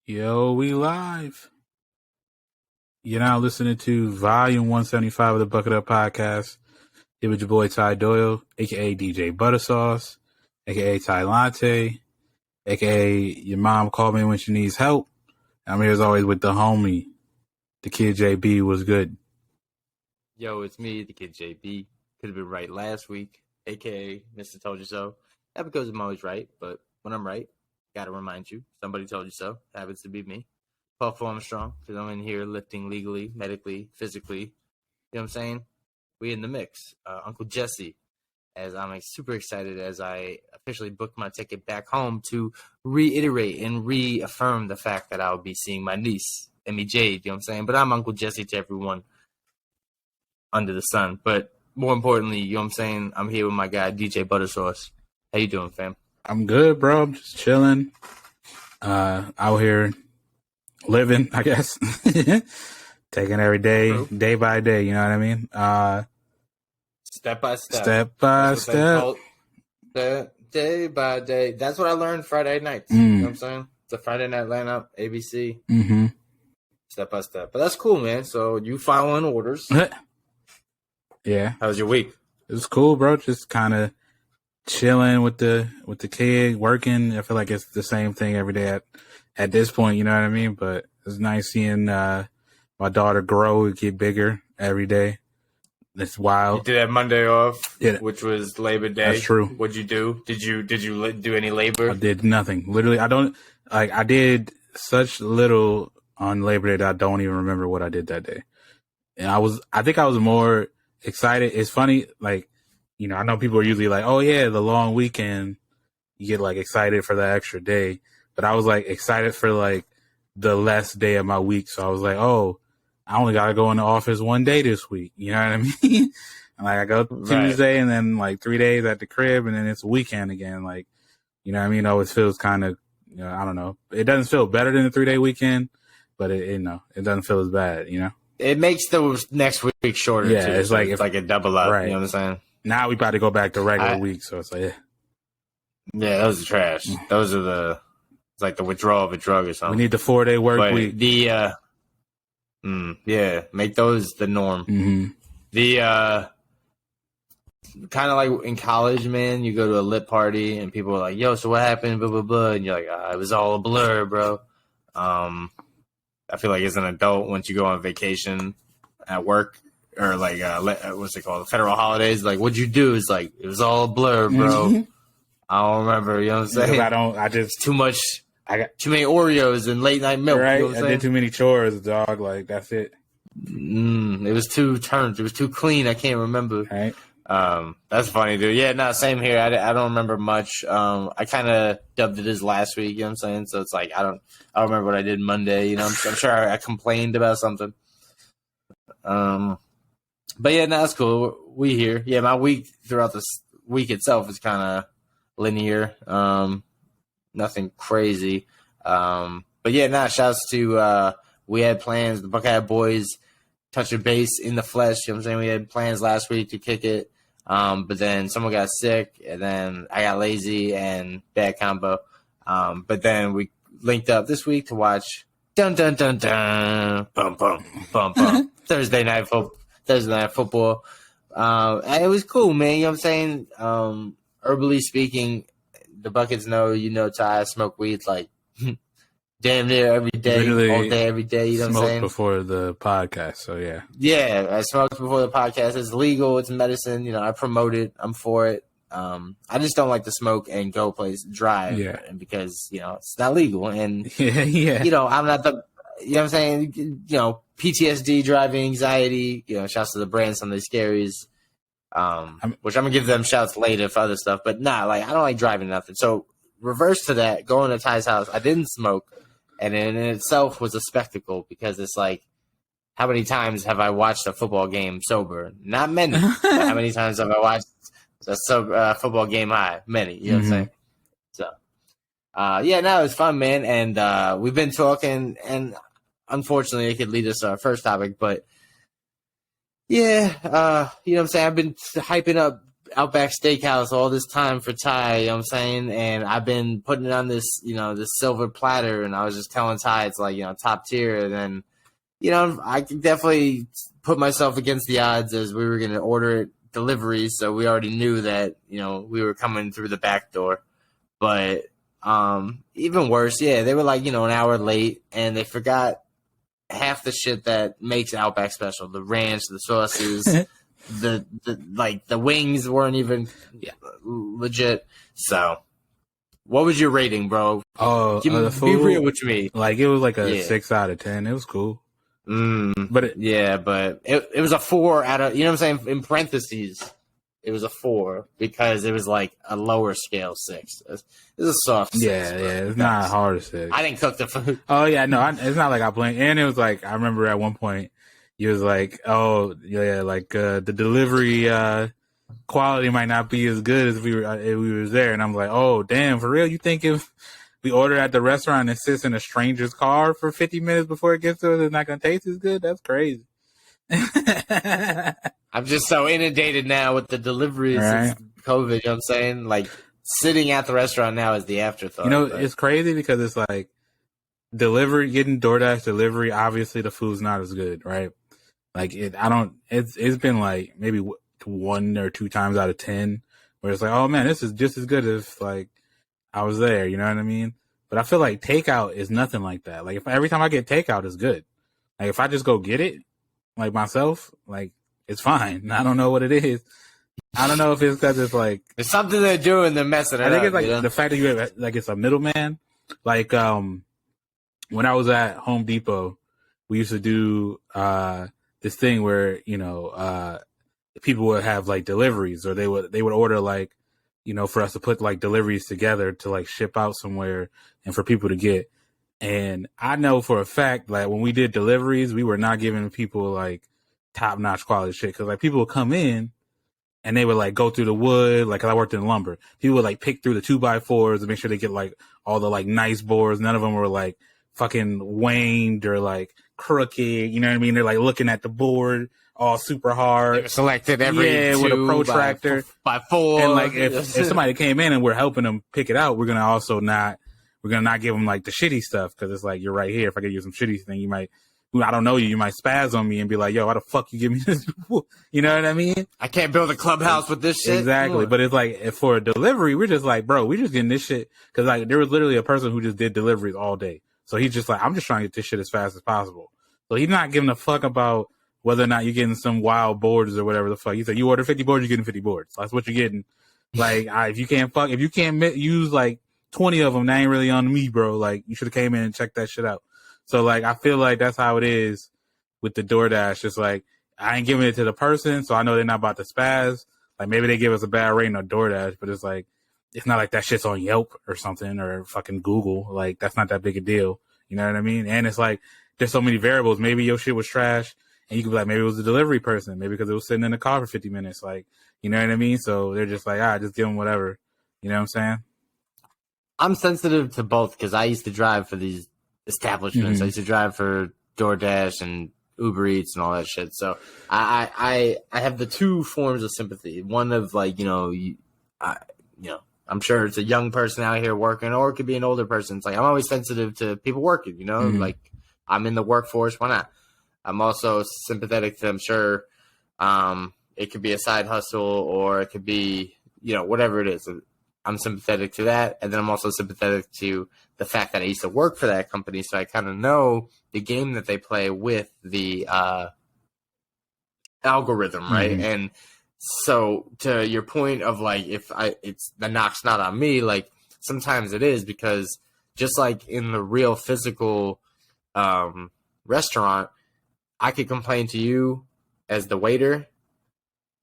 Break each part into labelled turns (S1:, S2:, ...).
S1: Yo, we live. You're now listening to volume 175 of the Bucketup podcast. Here with your boy Ty Doyle, a.k.a. DJ Buttersauce, a.k.a. Ty Latte, a.k.a. your mom called me when she needs help. I'm here as always with the homie, the kid JB. Was good.
S2: Yo, it's me, the kid JB. Could have been right last week, a.k.a. Mr. Told You So. Not because I'm always right, but when I'm right, gotta remind you, somebody told you so. Happens to be me. Puff Armstrong, because I'm in here lifting legally, medically, physically. You know what I'm saying? We in the mix. Uncle Jesse, as I'm super excited as I officially booked my ticket back home to reiterate and reaffirm the fact that I'll be seeing my niece, Emmy Jade, you know what I'm saying? But I'm Uncle Jesse to everyone under the sun. But more importantly, you know what I'm saying? I'm here with my guy, DJ Buttersauce. How you doing, fam?
S1: I'm good, bro. I'm just chilling. Out here living, I guess. Taking every day, day by day, you know what I mean?
S2: Step by step.
S1: Step by step.
S2: Day by day. That's what I learned Friday nights. You know what I'm saying? It's a Friday night lineup, ABC.
S1: Mm-hmm.
S2: Step by step. But that's cool, man. So you following orders.
S1: Yeah.
S2: How was your week?
S1: It was cool, bro. Just kind of chilling with the kid, working. I feel like it's the same thing every day at this point, you know what I mean? But it's nice seeing my daughter grow and get bigger every day. It's wild.
S2: You did have Monday off, which was Labor Day.
S1: That's true.
S2: What'd you do? Did you do any labor?
S1: I did nothing. Literally, I did such little on Labor Day that I don't even remember what I did that day. And I think I was more excited. It's funny, like, you know, I know people are usually like, oh yeah, the long weekend, you get like excited for the extra day. But I was like excited for like the last day of my week. So I was like, oh, I only got to go in the office one day this week. You know what I mean? And like I go Tuesday and then like 3 days at the crib and then it's a weekend again. Like, you know what I mean? It always feels kind of, you know, I don't know. It doesn't feel better than a 3 day weekend, but it doesn't feel as bad, you know?
S2: It makes the next week shorter.
S1: Yeah,
S2: too.
S1: it's like
S2: like a double up.
S1: Right.
S2: You know what I'm saying?
S1: Now we about to go back to regular week, so it's like,
S2: yeah, those are trash. Those are it's like the withdrawal of a drug or something.
S1: We need the 4 day work week.
S2: The make those the norm.
S1: Mm-hmm.
S2: The kind of like in college, man, you go to a lit party and people are like, "Yo, so what happened?" Blah blah blah, and you're like, "It was all a blur, bro." I feel like as an adult, once you go on vacation at work. Or like, what's it called? Federal holidays. Like, what'd you do? It's like, it was all a blur, bro.
S1: Mm-hmm.
S2: I don't remember. You know what I'm saying? Too much. I got too many Oreos and late night milk.
S1: Right.
S2: You know what I'm
S1: I did too many chores, dog. Like, that's it.
S2: It was too turned. It was too clean. I can't remember.
S1: Right.
S2: That's funny, dude. Yeah, no, same here. I don't remember much. I kind of dubbed it as last week. You know what I'm saying? So it's like, I don't remember what I did Monday. You know, I'm sure I complained about something. But yeah, no, that's cool. We here. Yeah, my week throughout this week itself is kind of linear. Nothing crazy. But yeah, nah, shouts to we had plans. The Buckeye boys touch a base in the flesh. You know what I'm saying? We had plans last week to kick it. But then someone got sick, and then I got lazy and bad combo. But then we linked up this week to watch dun dun dun dun bum bum bum bum Thursday night football. And it was cool, man. You know what I'm saying? Herbally speaking, the Buckets know, Ty, I smoke weed like damn near every day,
S1: literally
S2: all day, every day. You know what I'm saying?
S1: Before the podcast, so yeah.
S2: Yeah, I smoked before the podcast. It's legal. It's medicine. You know, I promote it. I'm for it. I just don't like to smoke and go drive.
S1: Yeah.
S2: Because, it's not legal. And,
S1: yeah.
S2: I'm not the, you know what I'm saying? PTSD, driving anxiety, shouts to the brand, some of the scaries, which I'm going to give them shouts later for other stuff. But nah, like, I don't like driving nothing. So reverse to that, going to Ty's house, I didn't smoke. And in itself was a spectacle because it's like, how many times have I watched a football game sober? Not many. But how many times have I watched a football game high? Many. You know what I'm saying? So, yeah, no, it was fun, man. And we've been talking, and unfortunately, it could lead us to our first topic. But, yeah, you know what I'm saying? I've been hyping up Outback Steakhouse all this time for Ty, you know what I'm saying? And I've been putting it on this, this silver platter, and I was just telling Ty it's like, top tier. And then, I could definitely put myself against the odds as we were going to order it delivery, so we already knew that, we were coming through the back door. But even worse, yeah, they were like, an hour late, and they forgot half the shit that makes Outback special. The ranch, the sauces, the wings weren't even legit. So, what was your rating, bro?
S1: Oh,
S2: be real with me.
S1: Like, it was like a 6 out of 10. It was cool.
S2: But it was a 4 out of, you know what I'm saying? In parentheses, it was a 4 because it was like a lower scale 6. It's a soft 6.
S1: Yeah, it's not hard to 6.
S2: I didn't cook the food.
S1: Oh yeah, no, it's not like I blamed. And it was like, I remember at one point, he was like, "Oh yeah, like the delivery quality might not be as good as if we were there." And I'm like, "Oh damn, for real? You think if we order at the restaurant and it sits in a stranger's car for 50 minutes before it gets to us, it's not gonna taste as good? That's crazy."
S2: I'm just so inundated now with the deliveries since COVID, you know what I'm saying? Like, sitting at the restaurant now is the afterthought.
S1: It's crazy because it's like delivery, getting DoorDash delivery, obviously the food's not as good, right? Like, it's been like maybe 1 or 2 times out of 10 where it's like, oh man, this is just as good as like I was there, you know what I mean? But I feel like takeout is nothing like that. Like, if every time I get takeout, it's good. Like, if I just go get it, like myself, like, it's fine. I don't know what it is. I don't know if it's because it's like
S2: there's something they're doing, they're messing it up.
S1: I think it's like the fact that you have, like, it's a middleman. Like, when I was at Home Depot, we used to do this thing where people would have like deliveries, or they would order like for us to put like deliveries together to like ship out somewhere and for people to get. And I know for a fact, like, when we did deliveries, we were not giving people like top-notch quality shit, because like people would come in and they would like go through the wood, like, 'cause I worked in lumber. People would like pick through the 2x4s and make sure they get like all the like nice boards. None of them were like fucking waned or like crooked. You know what I mean? They're like looking at the board all super hard.
S2: Selected every
S1: with a protractor
S2: by 4.
S1: And like if somebody came in and we're helping them pick it out, we're gonna not give them like the shitty stuff, because it's like, you're right here. If I give you some shitty thing, I don't know you might spaz on me and be like, yo, why the fuck you give me this? You know what I mean?
S2: I can't build a clubhouse with this shit.
S1: Exactly. But it's like, if for a delivery, we're just like, bro, we just getting this shit. Because like, there was literally a person who just did deliveries all day. So he's just like, I'm just trying to get this shit as fast as possible. So he's not giving a fuck about whether or not you're getting some wild boards or whatever the fuck. He said, you order 50 boards, you're getting 50 boards. That's what you're getting. Like, if you can't use like 20 of them, that ain't really on me, bro. Like, you should have came in and checked that shit out. So like, I feel like that's how it is with the DoorDash. It's like, I ain't giving it to the person, so I know they're not about to spaz. Like, maybe they give us a bad rating on DoorDash, but it's like, it's not like that shit's on Yelp or something, or fucking Google. Like, that's not that big a deal. You know what I mean? And it's like, there's so many variables. Maybe your shit was trash, and you could be like, maybe it was a delivery person. Maybe because it was sitting in the car for 50 minutes. Like, you know what I mean? So they're just like, just give them whatever. You know what I'm saying?
S2: I'm sensitive to both, because I used to drive for these establishments.
S1: Mm-hmm.
S2: I used to drive for DoorDash and Uber Eats and all that shit. So I have the two forms of sympathy. One of like, I'm sure it's a young person out here working, or it could be an older person. It's like, I'm always sensitive to people working, like, I'm in the workforce. Why not? I'm also sympathetic to, I'm sure, it could be a side hustle, or it could be, whatever it is. I'm sympathetic to that. And then I'm also sympathetic to the fact that I used to work for that company. So I kind of know the game that they play with the algorithm, right? Mm-hmm. And so to your point of like, it's the knock's not on me, like sometimes it is, because just like in the real physical restaurant, I could complain to you as the waiter,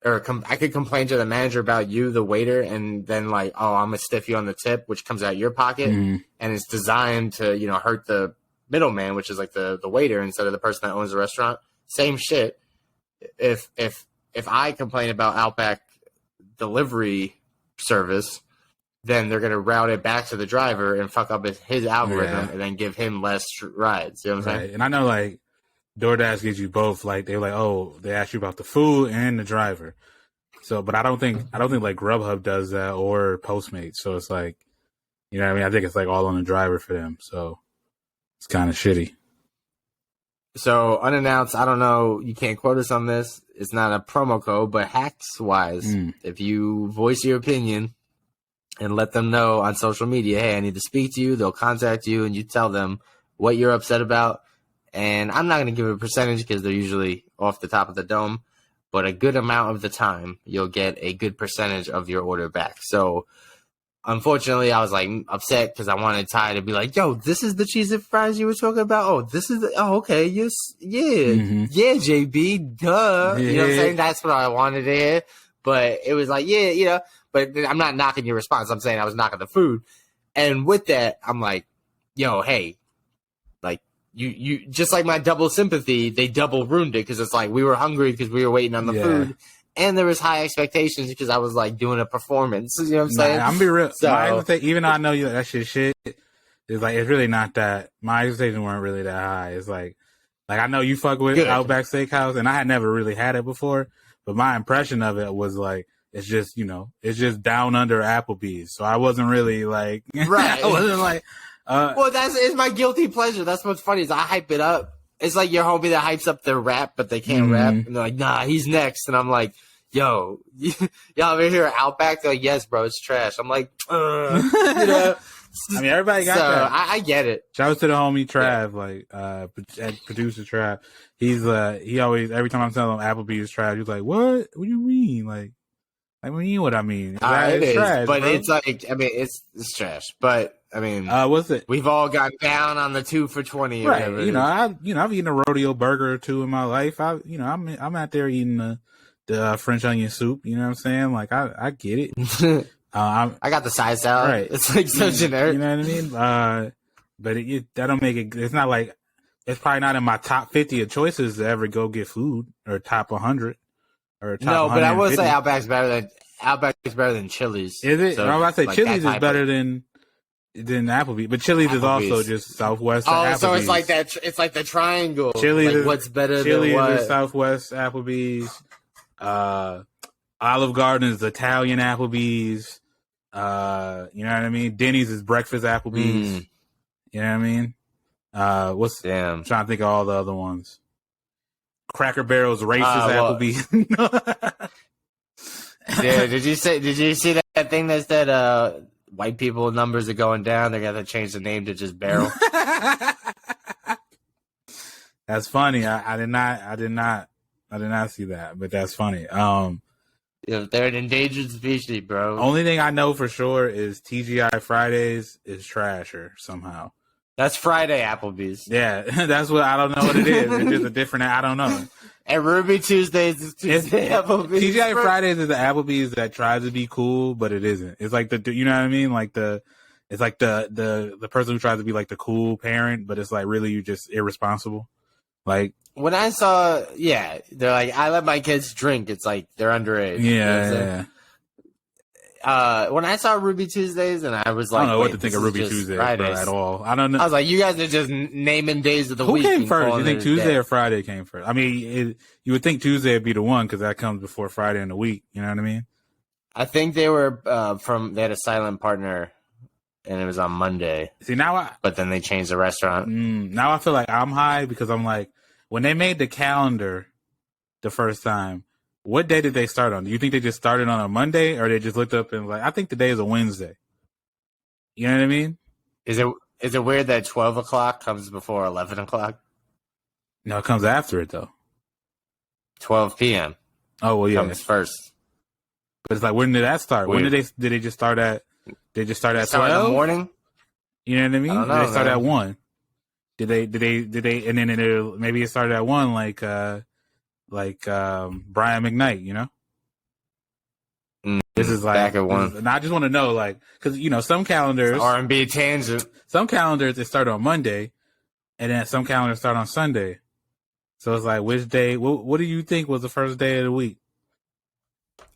S2: or I could complain to the manager about you, the waiter, and then like, oh, I'm gonna stiff you on the tip, which comes out of your pocket, and it's designed to, hurt the middleman, which is like the waiter, instead of the person that owns the restaurant. Same shit. If I complain about Outback delivery service, then they're gonna route it back to the driver and fuck up his algorithm, and then give him less rides. You know what I'm saying?
S1: And I know like DoorDash gives you both. Like, they're like, oh, they ask you about the food and the driver. So, but I don't think like Grubhub does that or Postmates. So it's like, you know what I mean? I think it's like all on the driver for them. So it's kind of shitty.
S2: So unannounced, I don't know. You can't quote us on this. It's not a promo code, but hacks wise, if you voice your opinion and let them know on social media, hey, I need to speak to you, they'll contact you and you tell them what you're upset about. And I'm not going to give a percentage because they're usually off the top of the dome, but a good amount of the time you'll get a good percentage of your order back. So unfortunately, I was like upset because I wanted Ty to be like, yo, this is the cheese and fries you were talking about. Oh, this is okay. Yes. Yeah. Yeah, JB. Duh.
S1: Yeah.
S2: You know what I'm saying? That's what I wanted to hear. But it was like, yeah, you know, but I'm not knocking your response. I'm saying I was knocking the food. And with that, I'm like, yo, hey, like you just like my double sympathy, they double ruined it because it's like we were hungry because we were waiting on the food. And there was high expectations because I was like doing a performance. You know what I'm saying?
S1: I'm be real.
S2: So,
S1: even though I know you that shit, it's like it's really not that. My expectations weren't really that high. It's like I know you fuck with Outback Steakhouse, and I had never really had it before. But my impression of it was like it's just it's just down under Applebees. So I wasn't really like
S2: right.
S1: I wasn't like.
S2: Well, it's my guilty pleasure. That's what's funny is I hype it up. It's like your homie that hypes up their rap, but they can't rap. And they're like, nah, he's next. And I'm like, yo, y'all over here at Outback? They're like, yes, bro, it's trash. I'm like, you know.
S1: I mean, everybody got that.
S2: I get it.
S1: Shout out to the homie Trav, producer Trav. He always, every time I'm telling him Applebee's Trav, he's like, what? What do you mean? Like, I mean what I mean.
S2: It is,
S1: trash,
S2: but
S1: bro.
S2: it's like, I mean, it's trash. But I mean,
S1: what's it?
S2: We've all got down on the 2 for $20.
S1: Right. I've eaten a rodeo burger or two in my life. I'm out there eating the French onion soup. You know what I'm saying? Like I get it. I
S2: got the side salad.
S1: Right.
S2: It's like so generic.
S1: You know what I mean? But that don't make it. It's not like it's probably not in my top 50 of choices to ever go get food or top 100 or top.
S2: No, but I will say Outback's better than Chili's.
S1: Is it?
S2: So,
S1: I'm about to say
S2: like
S1: Chili's is better than Applebee's, but Chili's is also just Southwest.
S2: Oh, so it's like that. It's like the triangle.
S1: Chili's
S2: like what's better
S1: Chili's
S2: than what?
S1: Is Southwest Applebee's. Olive Garden is Italian Applebee's. You know what I mean? Denny's is breakfast Applebee's. You know what I mean? I'm trying to think of all the other ones. Cracker Barrel's racist Applebee's.
S2: Yeah, did you see that thing that said white people numbers are going down? They're gonna change the name to just Barrel.
S1: That's funny. I did not see that, but that's funny.
S2: They're an endangered species, bro.
S1: Only thing I know for sure is TGI Fridays is trasher somehow.
S2: That's Friday Applebee's.
S1: Yeah, that's what I don't know what it is. It's just a different. I don't know.
S2: And Ruby Tuesdays is Tuesday Applebee's.
S1: TGI Fridays is the Applebee's that tries to be cool, but it isn't. It's like you know what I mean? Like it's like the person who tries to be like the cool parent, but it's like really you just irresponsible. Like
S2: when I saw, they're like, I let my kids drink. It's like they're underage.
S1: Yeah.
S2: When I saw Ruby Tuesdays, and I was like,
S1: I don't know what to think of Ruby Tuesdays at all. I don't know.
S2: I was like, you guys are just naming days of the week.
S1: Who came first? You think Tuesday or Friday came first? I mean, you would think Tuesday would be the one because that comes before Friday in the week. You know what I mean?
S2: I think they were they had a silent partner, and it was on Monday.
S1: See
S2: but then they changed the restaurant.
S1: Now I feel like I'm high because I'm like, when they made the calendar the first time, what day did they start on? Do you think they just started on a Monday, or they just looked up and like, I think today is a Wednesday. You know what I mean?
S2: Is it weird that 12 o'clock comes before 11 o'clock?
S1: No, it comes after it though.
S2: 12 p.m.
S1: Oh well, yeah,
S2: comes first.
S1: But it's like, when did that start?
S2: Weird.
S1: When did they just start at? They just start at 12
S2: in the morning.
S1: You know what I mean?
S2: I don't know,
S1: did they start at 1? Did they? And then maybe it started at 1, like Brian McKnight, you know? This is like
S2: back at 1.
S1: And I just want to know, like, because some calendars
S2: R&B tangent.
S1: Some calendars they start on Monday, and then some calendars start on Sunday. So it's like, which day? What do you think was the first day of the week?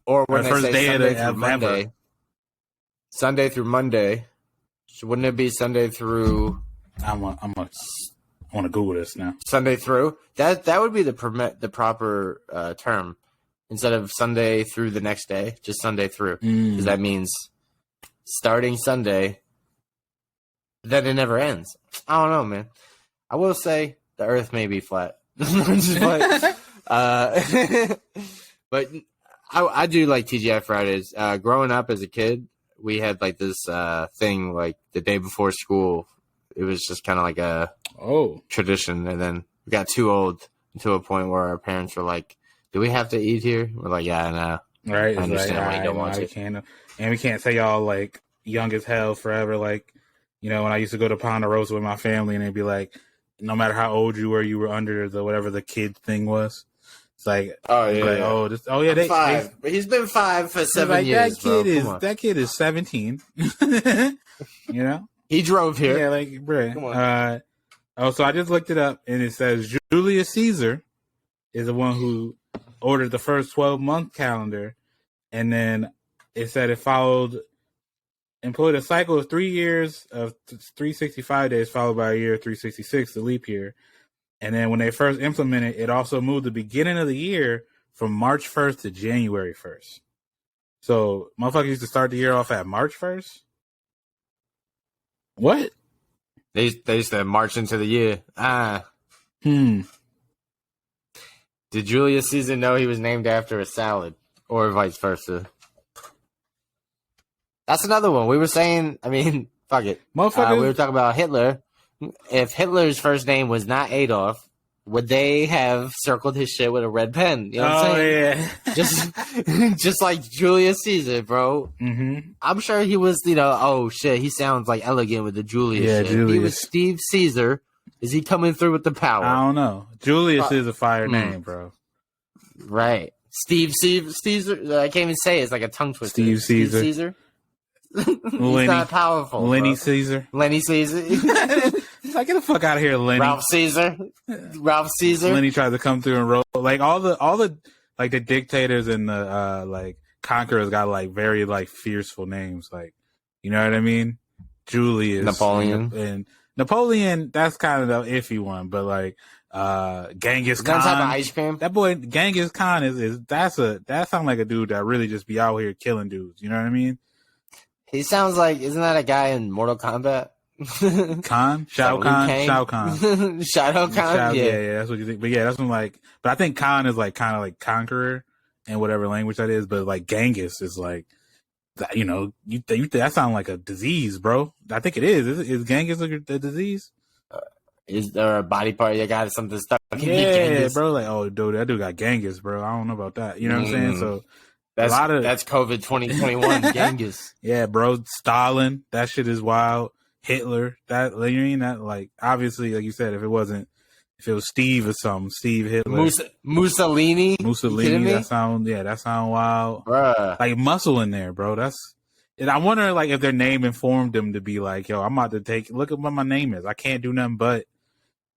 S2: Or when
S1: the first day
S2: Sunday
S1: of
S2: Monday. Sunday through Monday. Wouldn't it be Sunday through?
S1: I want to Google this now.
S2: Sunday through. That would be the proper term. instead of Sunday through the next day, just Sunday through. Because that means starting Sunday, then it never ends. I don't know, man. I will say the Earth may be flat, but but I do like TGI Fridays. Growing up as a kid, we had like this thing like the day before school. It was just kind of like a tradition, and then we got too old to a point where our parents were like, "Do we have to eat here?" We're like, "Yeah, no."
S1: Right?
S2: I understand
S1: like,
S2: why you don't want to.
S1: And we can't say y'all like young as hell forever. Like, when I used to go to Ponderosa with my family, and they'd be like, no matter how old you were under the whatever the kid thing was. It's like,
S2: they 5. But he's been 5 for 7 years.
S1: That kid is 17.
S2: He drove here.
S1: Yeah, like, bro. Come on. So I just looked it up, and it says Julius Caesar is the one who ordered the first 12-month calendar, and then it said it employed a cycle of 3 years of 365 days, followed by a year of 366, the leap year. And then when they first implemented it, also moved the beginning of the year from March 1st to January 1st. So motherfuckers used to start the year off at March 1st? What?
S2: They used to march into the year. Did Julius Caesar know he was named after a salad? Or vice versa? That's another one. We were saying, fuck it. We were talking about Hitler. If Hitler's first name was not Adolf, would they have circled his shit with a red pen? You know what I'm saying? Yeah. just like Julius Caesar, bro. Mm-hmm. I'm sure he was, he sounds like elegant with the Julius shit. Julius. He was Steve Caesar. Is he coming through with the power?
S1: I don't know. Julius is a fire name, bro.
S2: Right. Steve Caesar. I can't even say it. It's like a tongue twister.
S1: Steve Caesar.
S2: He's not powerful.
S1: Lenny Caesar.
S2: Lenny Caesar.
S1: Like, get the fuck out of here, Lenny.
S2: Ralph Caesar.
S1: Lenny tried to come through and roll. Like all the like the dictators and the like conquerors got like very like fearful names. Like, you know what I mean? Julius,
S2: Napoleon,
S1: and Napoleon. That's kind of the iffy one, but like Genghis Khan.
S2: Type of ice cream.
S1: That boy Genghis Khan that sounds like a dude that really just be out here killing dudes. You know what I mean?
S2: He sounds like, isn't that a guy in Mortal Kombat?
S1: Khan? Shao Kahn?
S2: Shadow Khan?
S1: Yeah, that's what you think. But yeah, that's when but I think Khan is like kind of like conqueror in whatever language that is. But like Genghis is like, that sounds like a disease, bro. I think it is. Is Genghis a disease?
S2: Is there a body part that got something stuck?
S1: Yeah, bro. Like, oh, dude, that dude got Genghis, bro. I don't know about that. You know what I'm saying? So.
S2: That's COVID 2021 Genghis.
S1: Yeah, bro. Stalin, that shit is wild. Hitler, that you mean that like obviously like you said, if it was Steve or something, Steve Hitler,
S2: Mussolini,
S1: that sound wild.
S2: Bruh.
S1: Like muscle in there, bro. And I wonder like if their name informed them to be like, yo, I'm about to look at what my name is. I can't do nothing but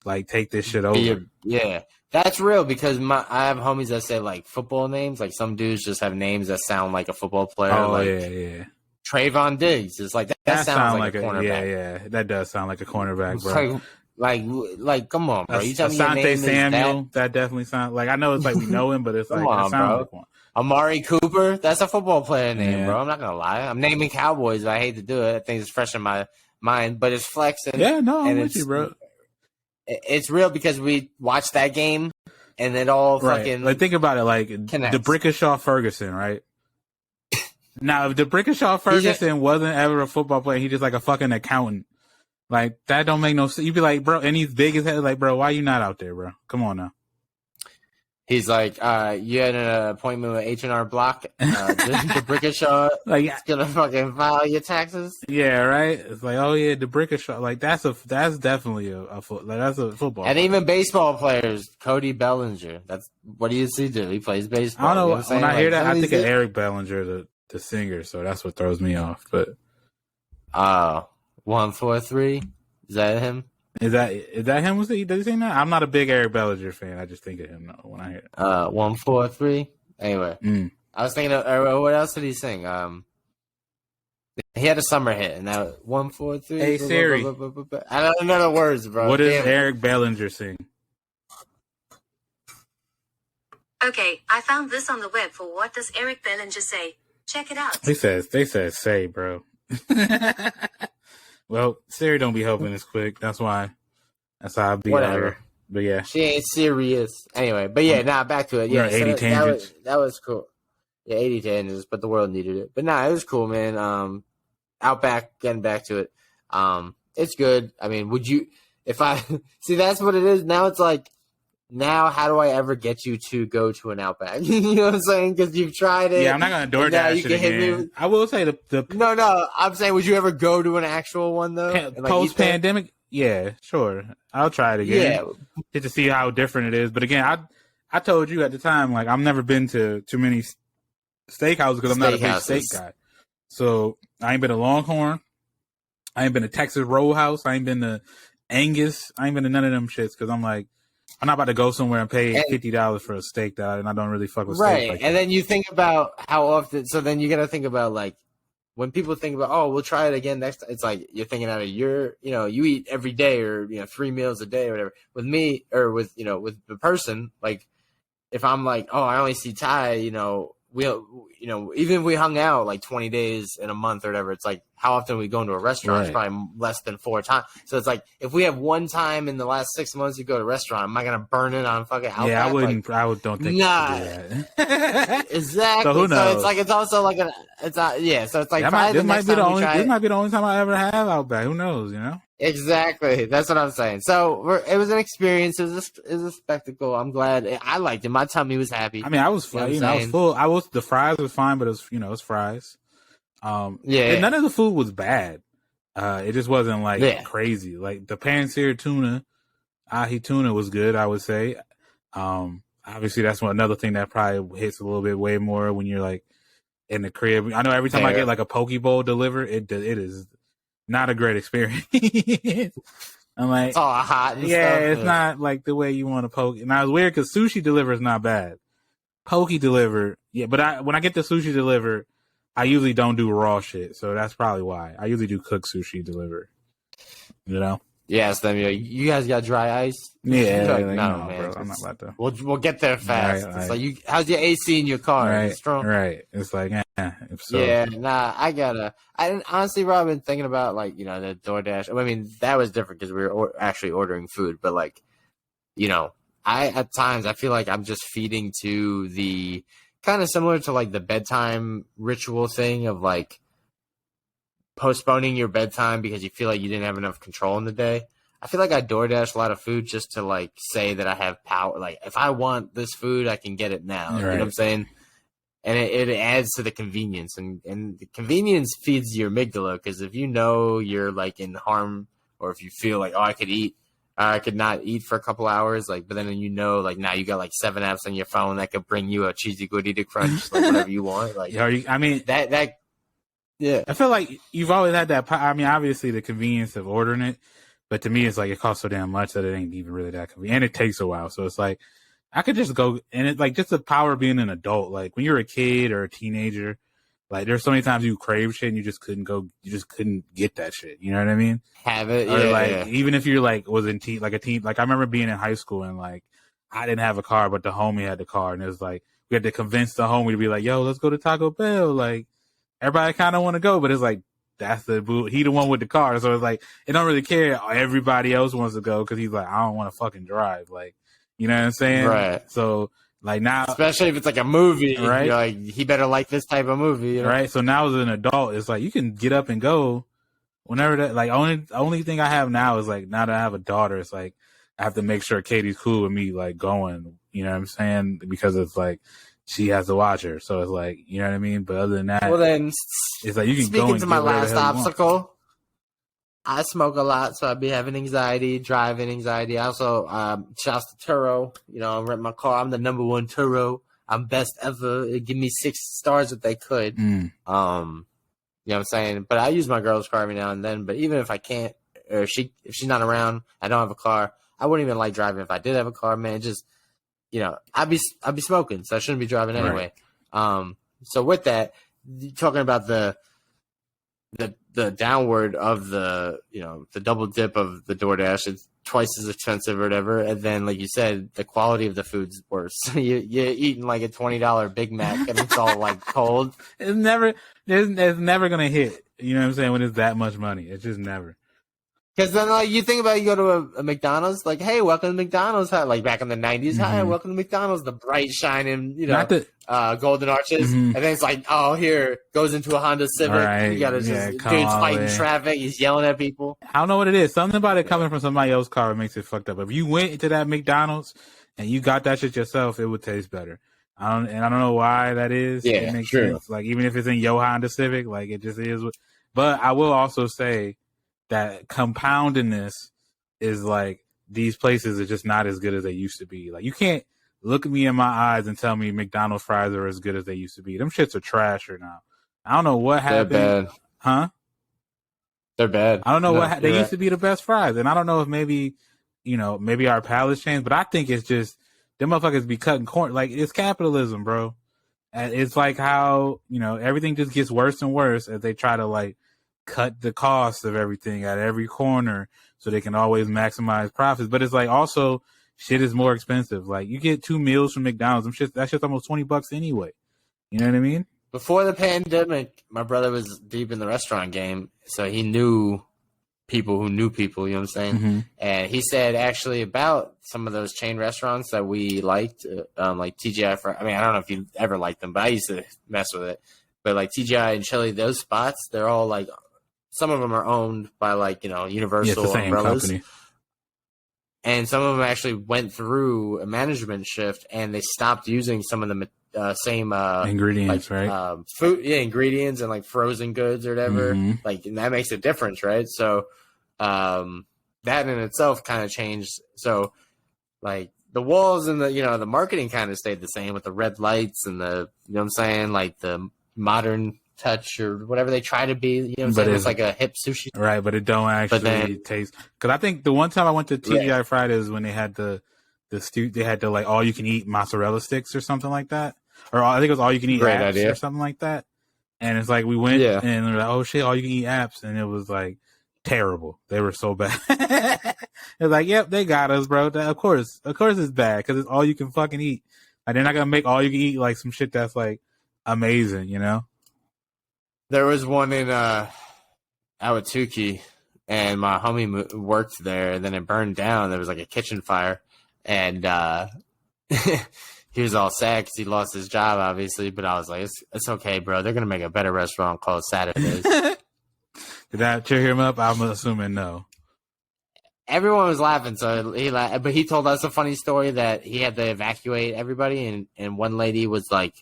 S1: like take this shit over.
S2: Yeah. That's real because I have homies that say like football names. Like some dudes just have names that sound like a football player.
S1: Oh,
S2: like
S1: yeah.
S2: Trayvon Diggs. It's like that sounds like a cornerback.
S1: Yeah. That does sound like a cornerback, bro.
S2: Like, come on, bro. You tell me your
S1: Asante
S2: name
S1: Samuel. That definitely sounds like, I know it's like we know him, but it's like that sounds like one.
S2: Amari Cooper. That's a football player name, bro. I'm not gonna lie. I'm naming Cowboys, but I hate to do it. I think it's fresh in my mind, but it's flexing.
S1: Yeah, no, I'm with you, bro.
S2: It's real because we watched that game and it all fucking
S1: like think about it, like the Brickashaw Ferguson, right? Now, if the Brickashaw Ferguson wasn't ever a football player, he's just like a fucking accountant. Like that don't make no sense. You'd be like, bro, and he's big as hell. Like, bro, why you not out there, bro? Come on now.
S2: He's like, you had an appointment with H&R Block. The Brickashaw is gonna fucking file your taxes.
S1: Yeah, right. It's like, oh yeah, the Brickashaw. Like that's definitely that's a football.
S2: And even baseball players, Cody Bellinger. That's what do you see do? He plays baseball.
S1: I don't know. When I hear that, I think of Eric Bellinger, the singer. So that's what throws me off. But
S2: 143. Is that him?
S1: Is that him? Does he sing that? I'm not a big Eric Bellinger fan. I just think of him when I hear it.
S2: 143. Anyway, I was thinking of what else did he sing? He had a summer hit, and that 143.
S1: Hey Siri,
S2: I don't know the words, bro.
S1: What does Eric Bellinger sing?
S3: Okay, I found this on the web for what does Eric Bellinger say. Check it out.
S1: They said say, bro. Well, Siri don't be helping us quick. That's why. That's how I be.
S2: Whatever.
S1: But yeah.
S2: She ain't serious. Anyway, but yeah, back to it. Yeah,
S1: We're 80 tangents.
S2: That was cool. Yeah, 80 tangents, but the world needed it. But it was cool, man. Outback, getting back to it. It's good. I mean, see, that's what it is. Now it's like, now how do I ever get you to go to an Outback? You know what I'm saying? Because you've tried it.
S1: Yeah, I'm not going to DoorDash it again. I will say the
S2: No, I'm saying, would you ever go to an actual one, though?
S1: Post-pandemic? Yeah, sure. I'll try it again. Yeah. Just to see how different it is. But again, I told you at the time, like, I've never been to too many steakhouses because I'm not a big steak guy. So I ain't been to Longhorn. I ain't been to Texas Roadhouse. I ain't been to Angus. I ain't been to none of them shits because I'm like, I'm not about to go somewhere and pay $50 for a steak and I don't really fuck with steak.
S2: Right.
S1: Like
S2: and then you think about how often, so then you got to think about, like, when people think about, oh, we'll try it again next time, it's like you're thinking out of you eat every day or, 3 meals a day or whatever. With me or with the person, like, if I'm like, oh, I only see Ty, even if we hung out like 20 days in a month or whatever, it's like how often we go into a restaurant? Right. It's probably less than 4 times. So it's like if we have one time in the last 6 months you go to a restaurant, am I gonna burn it on fucking Outback?
S1: Yeah, I wouldn't. Like, I don't think.
S2: Nah,
S1: that.
S2: Exactly.
S1: So who knows?
S2: So it's like it's also like it's not. Yeah. So it's like
S1: this might be the only time I ever have Outback. Who knows?
S2: Exactly. That's what I'm saying. So it was an experience. It was a spectacle. I'm glad. I liked it. My tummy was happy.
S1: I mean, I was fine. I was full. The fries was fine, but it was, it's fries.
S2: Yeah.
S1: None of the food was bad. It just wasn't like crazy. Like the pan-seared tuna, ahi tuna was good, I would say. Obviously that's another thing that probably hits a little bit way more when you're like in the crib. I know every time I get like a poke bowl delivered, it is not a great experience. I'm like,
S2: it's all hot. And stuff,
S1: it's not like the way you want to poke. And I was weird because sushi delivered is not bad. Poke delivered, but when I get the sushi delivered, I usually don't do raw shit, so that's probably why. I usually do cooked sushi delivered.
S2: Yes, then you guys got dry ice.
S1: Yeah,
S2: like,
S1: no,
S2: man,
S1: bro, I'm not about to.
S2: We'll get there fast.
S1: Right,
S2: it's like how's your AC in your car?
S1: Right,
S2: Is it strong?
S1: Right. It's like, if so.
S2: Yeah, I honestly, Rob, been thinking about the DoorDash. I mean, that was different because we were actually ordering food, but at times I feel like I'm just feeding to the kind of similar to like the bedtime ritual thing of like postponing your bedtime because you feel like you didn't have enough control in the day. I feel like I DoorDash a lot of food just to like say that I have power. Like if I want this food, I can get it now. Right. You know what I'm saying? And it adds to the convenience, and the convenience feeds your amygdala because if you're like in harm, or if you feel like, oh, I could not eat for a couple hours, like, but then like now you got like 7 apps on your phone that could bring you a cheesy gordita crunch, like whatever you want. Like, yeah.
S1: I feel like you've always had that. I mean, obviously the convenience of ordering it, but to me, it's like it costs so damn much that it ain't even really that convenient, and it takes a while. So it's like I could just go, and it's like just the power of being an adult. Like when you're a kid or a teenager, like there's so many times you crave shit and you just couldn't get that shit. You know what I mean?
S2: Have it,
S1: or even if you're like was in teen, like a teen, like I remember being in high school and like I didn't have a car, but the homie had the car, and it was like we had to convince the homie to be like, "Yo, let's go to Taco Bell." Like everybody kind of want to go, but it's like that's he the one with the car, so it's like it don't really care. Everybody else wants to go because he's like, I don't want to fucking drive, like. You know what I'm saying?
S2: Right.
S1: So, like now...
S2: Especially if it's like a movie.
S1: Right?
S2: You're like, he better like this type of movie.
S1: Right? So now as an adult, it's like you can get up and go whenever that... Like, only thing I have now is like, now that I have a daughter, it's like, I have to make sure Katie's cool with me, like, going. You know what I'm saying? Because it's like, she has to watch her. So it's like, you know what I mean? But other than that...
S2: Well then,
S1: it's like you can go
S2: speaking
S1: and
S2: to my last obstacle... I smoke a lot, so I'd be having anxiety, driving anxiety. I also, shouts to Turo. I rent my car. I'm the number one Turo. I'm best ever. It'd give me 6 stars if they could. You know what I'm saying? But I use my girl's car every now and then. But even if I can't, or if she's not around, I don't have a car. I wouldn't even like driving if I did have a car, man. Just, I'd be smoking, so I shouldn't be driving anyway. Right. So with that, talking about the the downward of the the double dip of the DoorDash. It's twice as expensive or whatever, and then like you said, the quality of the food's worse. You're eating like a $20 Big Mac and it's all like cold.
S1: It's never gonna hit. You know what I'm saying? When it's that much money, it's just never.
S2: Because then, like, you think about it, you go to a McDonald's, like, hey, welcome to McDonald's. Like, back in the 90s, hi, welcome to McDonald's. The bright, shining, golden arches. And then it's like, oh, here, goes into a Honda Civic. Right. You got to dude's fighting traffic. He's yelling at people.
S1: I don't know what it is. Something about it coming from somebody else's car makes it fucked up. If you went to that McDonald's and you got that shit yourself, it would taste better. I don't know why that is.
S2: Yeah,
S1: it makes
S2: true.
S1: sense. Like, even if it's in your Honda Civic, like, it just is. But I will also say, that compoundedness is like these places are just not as good as they used to be. Like, you can't look at me in my eyes and tell me McDonald's fries are as good as they used to be. Them shits are trasher now. I don't know what happened.
S2: They're bad.
S1: Huh?
S2: They're bad.
S1: I don't know they used to be the best fries. And I don't know if maybe our palates changed, but I think it's just them motherfuckers be cutting corn. Like, it's capitalism, bro. And it's like how, everything just gets worse and worse as they try to like cut the cost of everything at every corner so they can always maximize profits. But it's like also shit is more expensive. Like, you get 2 meals from McDonald's, that's just almost $20 anyway. You know what I mean?
S2: Before the pandemic, my brother was deep in the restaurant game, so he knew people who knew people, you know what I'm saying? Mm-hmm. And he said actually about some of those chain restaurants that we liked, like TGI. I mean, I don't know if you ever liked them, but I used to mess with it. But like TGI and Chili, those spots, they're all like, some of them are owned by like, Universal umbrellas. Company. And some of them actually went through a management shift and they stopped using some of the same
S1: ingredients, like, right?
S2: Food, ingredients and like frozen goods or whatever. Mm-hmm. Like, and that makes a difference, right? So that in itself kind of changed. So like the walls and the marketing kind of stayed the same with the red lights and the, you know what I'm saying? Like the modern touch or whatever they try to be, you know what I'm saying? It's like a hip sushi.
S1: Right, but it don't actually taste. Because I think the one time I went to TGI Fridays when they had they had the like all you can eat mozzarella sticks or something like that. Or I think it was all you can eat apps idea. Or something like that. And it's like we went and they're like, oh shit, all you can eat apps. And it was like terrible. They were so bad. It's like, yep, they got us, bro. Of course it's bad because it's all you can fucking eat. Like, they're not going to make all you can eat like some shit that's like amazing,
S2: There was one in OUTCHEA, and my homie worked there, and then it burned down. There was like a kitchen fire, and he was all sad because he lost his job, obviously. But I was like, it's okay, bro. They're gonna make a better restaurant called Saturdays.
S1: Did that cheer him up? I'm assuming no.
S2: Everyone was laughing, so but he told us a funny story that he had to evacuate everybody, and one lady was like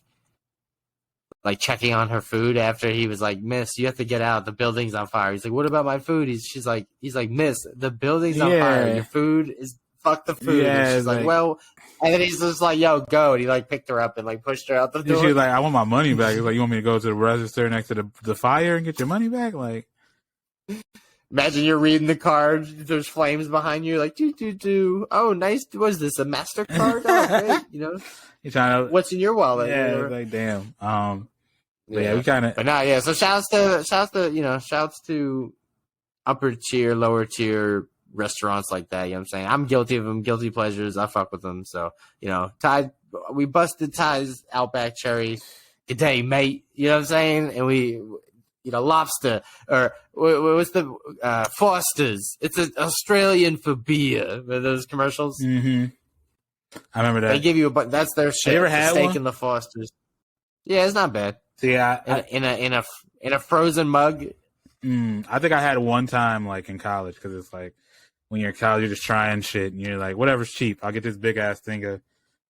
S2: checking on her food after he was like, Miss, you have to get out. The building's on fire. He's like, what about my food? He's like, Miss, the building's on fire. Your food is fuck the food. Yeah, and she's like, well, and then he's just like, yo, go. And he like picked her up and like pushed her out the door.
S1: She was like, I want my money back. He's like, you want me to go to the register next to the fire and get your money back? Like,
S2: imagine you're reading the card. There's flames behind you. Like, do. Oh, nice. What is this? A MasterCard? Oh, great.
S1: You're trying to,
S2: what's in your wallet?
S1: Yeah, it's like, damn. We kind of.
S2: But no, yeah. So shouts to upper tier, lower tier restaurants like that. You know what I'm saying? I'm guilty of them, guilty pleasures. I fuck with them. So, we busted Ty's Outback Cherry today, mate. You know what I'm saying? And we, lobster or what's the Foster's? It's an Australian for beer. Those commercials.
S1: Mm-hmm. I remember that.
S2: They give you that's their shit.
S1: You ever had
S2: steak
S1: one?
S2: in the Foster's. Yeah, it's not bad.
S1: See, in
S2: a frozen mug.
S1: I think I had one time like in college because it's like when you're in college, you're just trying shit and you're like, whatever's cheap. I'll get this big ass thing of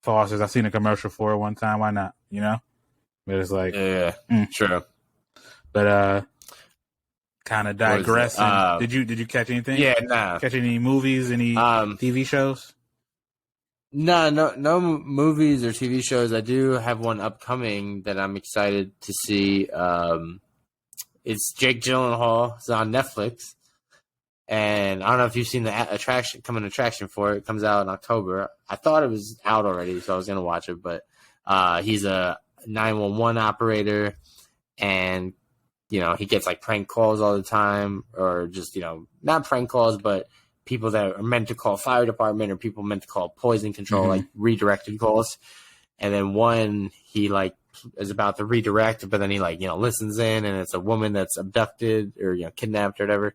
S1: Foster's. I've seen a commercial for it one time. Why not? But it's like,
S2: true.
S1: But kind of digressing. Did you catch anything?
S2: Yeah, nah.
S1: Catch any movies? Any TV shows?
S2: No movies or TV shows. I do have one upcoming that I'm excited to see. It's Jake Gyllenhaal. It's on Netflix. And I don't know if you've seen the attraction for it. It comes out in October. I thought it was out already, so I was going to watch it. But he's a 911 operator, and he gets like prank calls all the time, or just, not prank calls, but people that are meant to call fire department or people meant to call poison control, like redirected calls. And then one, he like is about to redirect, but then he like, listens in, and it's a woman that's abducted or, kidnapped or whatever.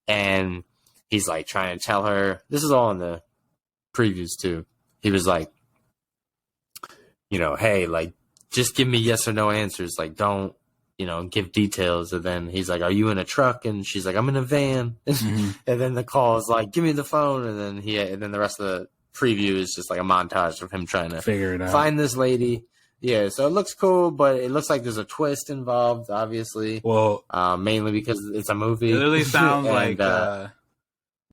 S2: And he's like trying to tell her, this is all in the previews too. He was like, hey, like, just give me yes or no answers. Like, don't, give details. And then he's like, are you in a truck? And she's like, I'm in a van. And then the call is like, give me the phone. And then the rest of the preview is just like a montage of him trying to
S1: figure it out,
S2: find this lady. Yeah, so it looks cool, but it looks like there's a twist involved, obviously.
S1: Well,
S2: mainly because it's a movie.
S1: It really sounds like that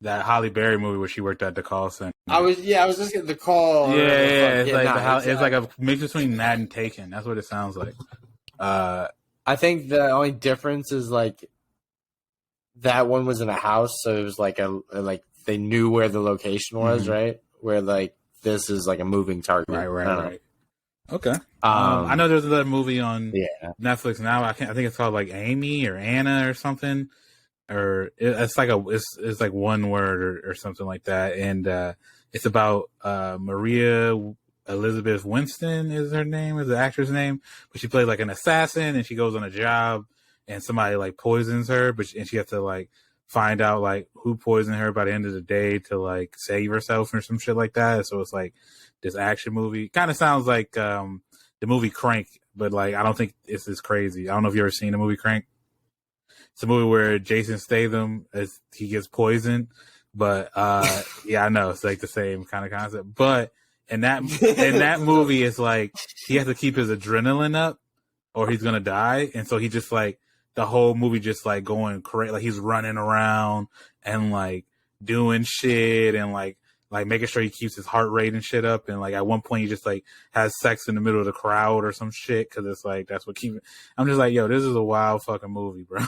S1: Halle Berry movie where she worked at the call center.
S2: I was just getting the call.
S1: It's like a mix between that and Taken. That's what it sounds like.
S2: I think the only difference is like that one was in a house, so it was like they knew where the location was, right? Where like this is like a moving target.
S1: Right. Okay. I know there's another movie on Netflix now. I think it's called like Amy or Anna or something, or it's like one word or something like that, and it's about Maria Elizabeth Winston is her name, is the actor's name, but she plays like an assassin, and she goes on a job, and somebody like poisons her, and she has to like find out like who poisoned her by the end of the day to like save herself or some shit like that. So it's like this action movie. Kind of sounds like the movie Crank, but like I don't think it's as crazy. I don't know if you ever seen the movie Crank. It's a movie where Jason Statham he gets poisoned, but yeah, I know it's like the same kind of concept. But in that movie, it's like he has to keep his adrenaline up, or he's gonna die, and so he just like the whole movie just like going crazy, like he's running around and like doing shit and like making sure he keeps his heart rate and shit up, and like at one point he just like has sex in the middle of the crowd or some shit because it's like that's what keeps. I'm just like, yo, this is a wild fucking movie, bro.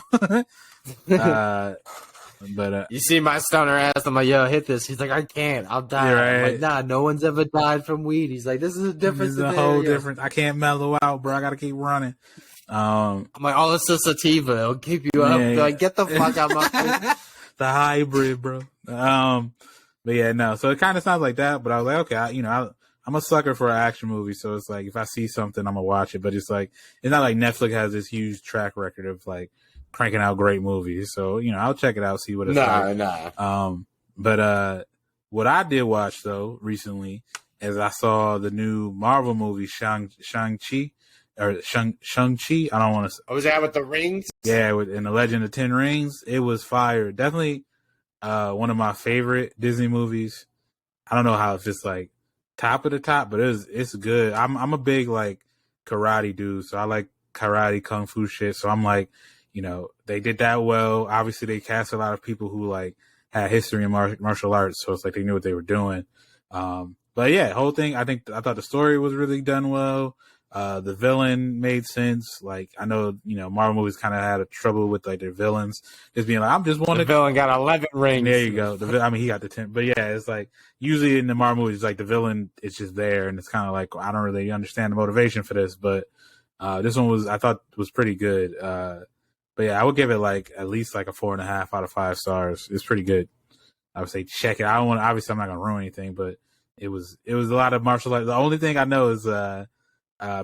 S1: But
S2: you see my stoner ass, I'm like, yo, hit this. He's like, I can't, I'll die.
S1: Right.
S2: I'm like, nah, no one's ever died from weed. He's like, this is a difference.
S1: This is a whole difference. I can't mellow out, bro. I gotta keep running.
S2: I'm like, oh, it's a sativa. It'll keep you up.
S1: Yeah.
S2: Like, get the fuck out of my face.
S1: The hybrid, bro. But yeah, no. So it kind of sounds like that. But I was like, okay, I'm a sucker for an action movie. So it's like if I see something, I'm gonna watch it. But it's like it's not like Netflix has this huge track record of like cranking out great movies. So I'll check it out, see what it's like. But what I did watch though recently is I saw the new Marvel movie Shang-Chi. Or Shang-Chi. I don't want to.
S2: Oh, was that with the rings?
S1: Yeah, in the Legend of 10 Rings. It was fire. Definitely one of my favorite Disney movies. I don't know how if it's like top of the top, but it's good. I'm a big like karate dude, so I like karate, kung fu shit. So I'm like, they did that well. Obviously, they cast a lot of people who like had history in martial arts, so it's like they knew what they were doing. But yeah, whole thing. I thought the story was really done well. The villain made sense. Like I know, Marvel movies kind of had a trouble with like their villains just being like, I'm just one.
S2: The villain got 11 rings.
S1: There you go. He got the 10. But yeah, it's like usually in the Marvel movies, like the villain is just there, and it's kind of like I don't really understand the motivation for this. But this one I thought was pretty good. But yeah, I would give it like at least like a 4.5 out of 5 stars. It's pretty good. I would say check it. I don't want. Obviously, I'm not gonna ruin anything, but it was a lot of martial arts. The only thing I know is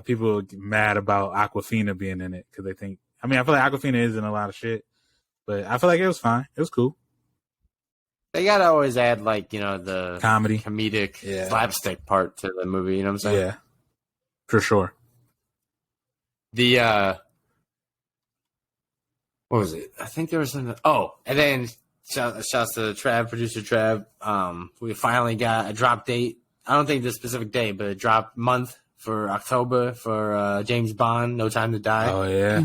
S1: people are mad about Aquafina being in it because they think. I mean, I feel like Aquafina is in a lot of shit, but I feel like it was fine. It was cool.
S2: They gotta always add like the comedic slapstick part to the movie. You know what I'm saying?
S1: Yeah, for sure.
S2: What was it? I think there was something. Oh, and then shouts to producer Trav. We finally got a drop date. I don't think the specific day, but a drop month for October for James Bond, No Time to Die.
S1: Oh, yeah.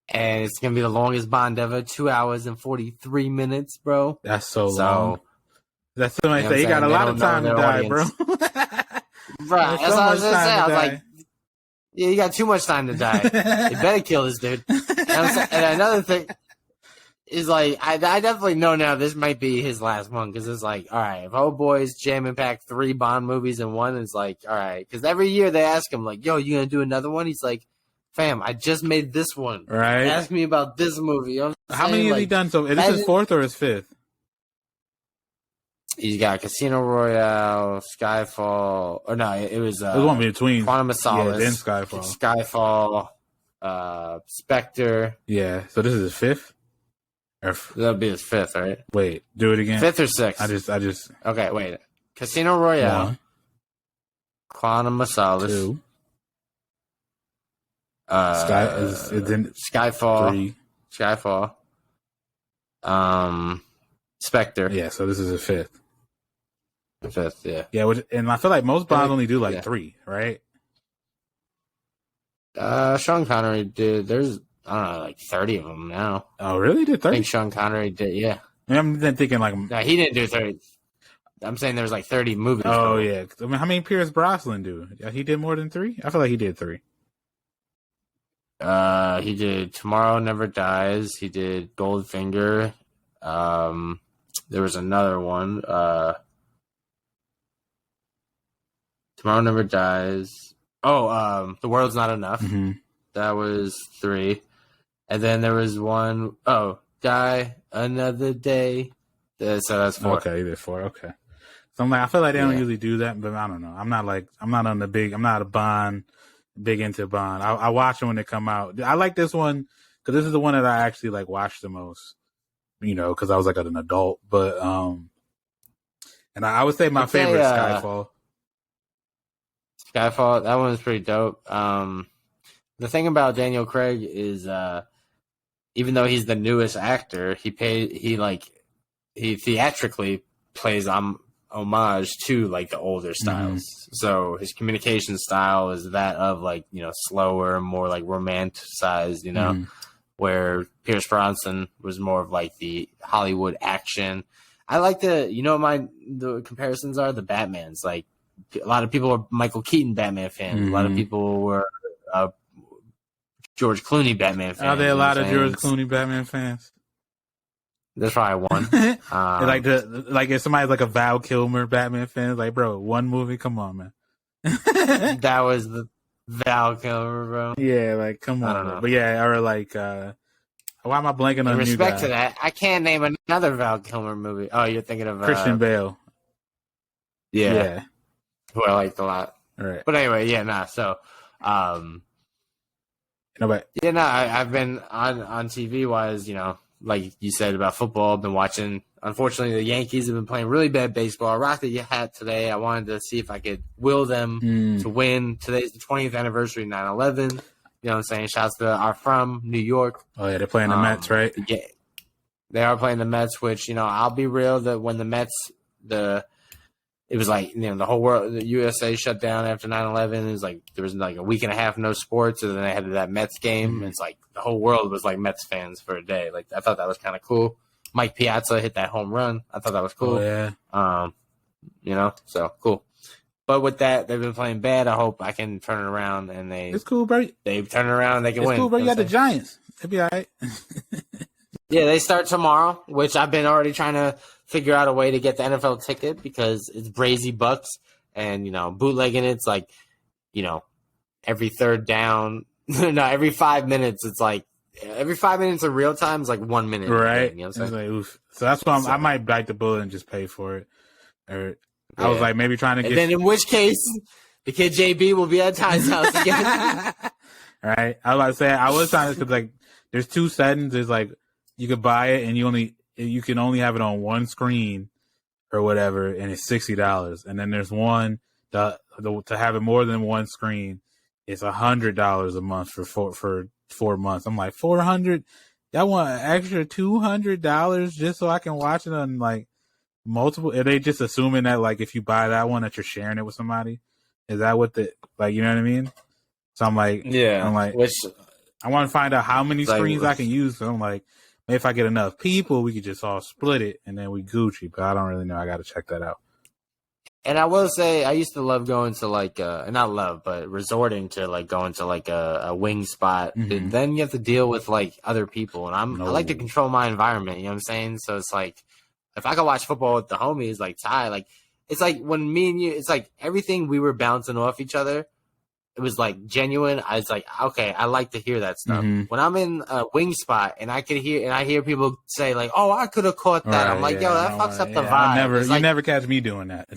S2: And it's going to be the longest Bond ever, 2 hours and 43 minutes, bro.
S1: That's so long. That's somebody say, you got a lot of time to die, bro.
S2: Right. That's what I was going to say. I was like, yeah, you got too much time to die. They better kill this dude. And another thing is like, I definitely know now this might be his last one because it's like, all right, if old boys jam and pack 3 Bond movies in one, it's like, all right. Because every year they ask him, like, yo, you going to do another one? He's like, fam, I just made this one.
S1: Right.
S2: Ask me about this movie. You know
S1: How many has he done? So is this his fourth or his fifth?
S2: He's got Casino Royale, Skyfall, or no, it was
S1: one between
S2: Quantum of Solace,
S1: then
S2: Skyfall, Spectre.
S1: Yeah, so this is his fifth.
S2: That'll be his fifth, right?
S1: Wait, do it again.
S2: Fifth or sixth?
S1: I just.
S2: Okay, wait. Casino Royale,
S1: 1,
S2: Quantum of Solace,
S1: 2.
S2: Skyfall,
S1: 3.
S2: Skyfall, Spectre.
S1: Yeah, so this is his fifth.
S2: Fifth, yeah.
S1: Yeah, and I feel like most Bonds only do like 3, right?
S2: Sean Connery did. There's I don't know, like 30 of them now.
S1: Oh, really? Did 30?
S2: I think Sean Connery did. Yeah.
S1: I'm then thinking like.
S2: No, he didn't do 30. I'm saying there's like 30 movies.
S1: Oh yeah. I mean, how many Pierce Brosnan do? Yeah, he did more than 3. I feel like he did 3.
S2: He did Tomorrow Never Dies. He did Goldfinger. There was another one. Tomorrow Never Dies. Oh, The World's Not Enough.
S1: Mm-hmm.
S2: That was 3. And then there was one. Oh, Die Another Day. So that's 4.
S1: Okay, you did 4. Okay. So I'm like, I feel like they don't usually do that, but I don't know. I'm not a Bond, big into Bond. I watch them when they come out. I like this one because this is the one that I actually like watched the most, because I was like an adult. But and I would say my favorite Skyfall.
S2: Skyfall, that one was pretty dope. The thing about Daniel Craig is, even though he's the newest actor, he theatrically plays homage to like the older styles. Mm-hmm. So his communication style is that of like, slower, more like romanticized, mm-hmm. where Pierce Brosnan was more of like the Hollywood action. I like the comparisons are the Batmans. Like a lot of people are Michael Keaton Batman fans. Mm-hmm. A lot of people were George Clooney Batman fans.
S1: Are there a lot of George Clooney Batman fans?
S2: There's probably one.
S1: Like if somebody's like a Val Kilmer Batman fan, like, bro, one movie, come on, man.
S2: That was the Val Kilmer, bro.
S1: Yeah, like, come on. I don't know. But yeah, or like, why am I blanking on
S2: respect to that? I can't name another Val Kilmer movie. Oh, you're thinking of
S1: Christian Bale.
S2: Yeah. Who I liked a lot.
S1: All right.
S2: But anyway, yeah, nah. So, I've been on TV wise, like you said about football. I've been watching. Unfortunately, the Yankees have been playing really bad baseball. I rocked the hat today. I wanted to see if I could will them to win. Today's the 20th anniversary of 9/11. You know what I'm saying? Shouts to our from New York.
S1: Oh yeah, they're playing the Mets, right?
S2: Yeah, they are playing the Mets. Which I'll be real that when the Mets it was like, the whole world, the USA shut down after 9/11. It was like, there was like a week and a half, no sports. And then they had that Mets game. Mm-hmm. And it's like, the whole world was like Mets fans for a day. Like, I thought that was kind of cool. Mike Piazza hit that home run. I thought that was cool.
S1: Oh,
S2: yeah. So cool. But with that, they've been playing bad. I hope I can turn it around and
S1: it's cool, bro.
S2: They turn it around and they can win.
S1: It's cool, bro. You got the Giants. It'll be all right.
S2: Yeah, they start tomorrow, which I've been already trying to figure out a way to get the NFL ticket because it's Brazy Bucks and, bootlegging it's like, every third down. No, every 5 minutes, it's like every 5 minutes of real time is like 1 minute.
S1: Right.
S2: You know what I'm saying?
S1: Like, oof. So that's why I might bite the bullet and just pay for it. Or I was like maybe trying to get.
S2: And then in which case, the kid JB will be at Ty's house again.
S1: Right. I was about to say, I was trying to, because like there's 2 settings. There's like, you could buy it and you can only have it on one screen or whatever, and it's $60. And then there's one to have it more than one screen. It's $100 a month for 4 months. I'm like, $400? Y'all want an extra $200 just so I can watch it on like multiple? Are they just assuming that like if you buy that one that you're sharing it with somebody? Is that what you know what I mean? So I'm like, I want to find out how many screens I can use. So I'm like, maybe if I get enough people, we could just all split it and then we Gucci. But I don't really know. I got to check that out.
S2: And I will say, I used to love going to like, not love, but resorting to like going to like a wing spot. Mm-hmm. Then you have to deal with like other people. And I like to control my environment. You know what I'm saying? So it's like, if I could watch football with the homies, like Ty, like, it's like when me and you, it's like everything we were bouncing off each other it was like genuine. I was like, okay, I like to hear that stuff.
S1: Mhm.
S2: When I'm in a wing spot and I hear people say like, "Oh, I could have caught that."
S1: Right,
S2: I'm like,
S1: yeah,
S2: "Yo,
S1: I
S2: that
S1: don't
S2: fucks
S1: wanna-
S2: up the
S1: yeah, I
S2: vibe."
S1: never,
S2: It's
S1: you
S2: like,
S1: never catch me doing that.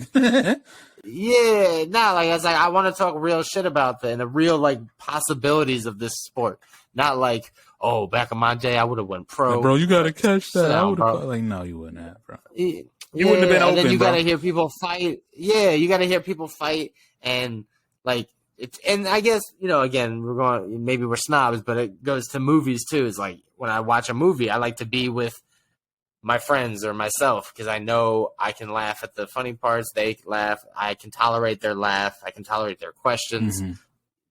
S2: yeah, nah, like I was like, I want to talk real shit about the real like possibilities of this sport, not like, oh, back in my day, I would have went pro.
S1: Like, bro, you gotta catch
S2: Sit
S1: that. I
S2: down,
S1: would
S2: bro.
S1: have like, no, you wouldn't have, bro.
S2: Yeah,
S1: You wouldn't have been
S2: and
S1: open,
S2: then you
S1: bro.
S2: gotta hear people fight. Yeah, you gotta hear people fight, and like it's. And I guess again, maybe we're snobs, but it goes to movies too. It's like when I watch a movie, I like to be with my friends or myself because I know I can laugh at the funny parts. They laugh. I can tolerate their laugh. I can tolerate their questions.
S1: Mhm.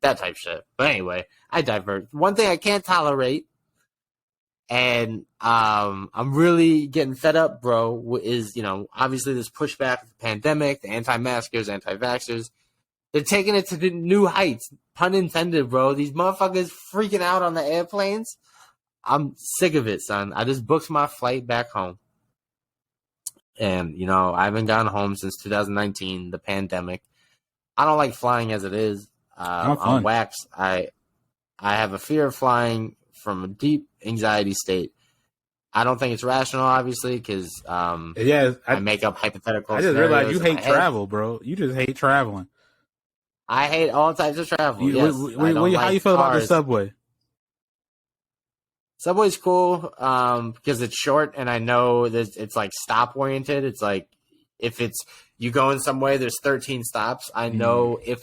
S2: That type shit. But anyway, I divert. One thing I can't tolerate. And I'm really getting fed up, bro, is, obviously this pushback of the pandemic, the anti-maskers, anti-vaxxers. They're taking it to the new heights. Pun intended, bro. These motherfuckers freaking out on the airplanes. I'm sick of it, son. I just booked my flight back home. And, I haven't gotten home since 2019, the pandemic. I don't like flying as it is.
S1: Not fun.
S2: On wax, I have a fear of flying from a deep anxiety state. I don't think it's rational, obviously, because
S1: Yeah,
S2: I make up hypothetical.
S1: I just realized you
S2: scenarios in
S1: hate
S2: my head.
S1: travel, bro. You just hate traveling.
S2: I hate all types of travel. Yes, I don't
S1: How
S2: like
S1: you feel about the
S2: cars.
S1: subway?
S2: Subway's cool because it's short, and I know that it's like stop oriented. It's like if you going somewhere, there's 13 stops. I know if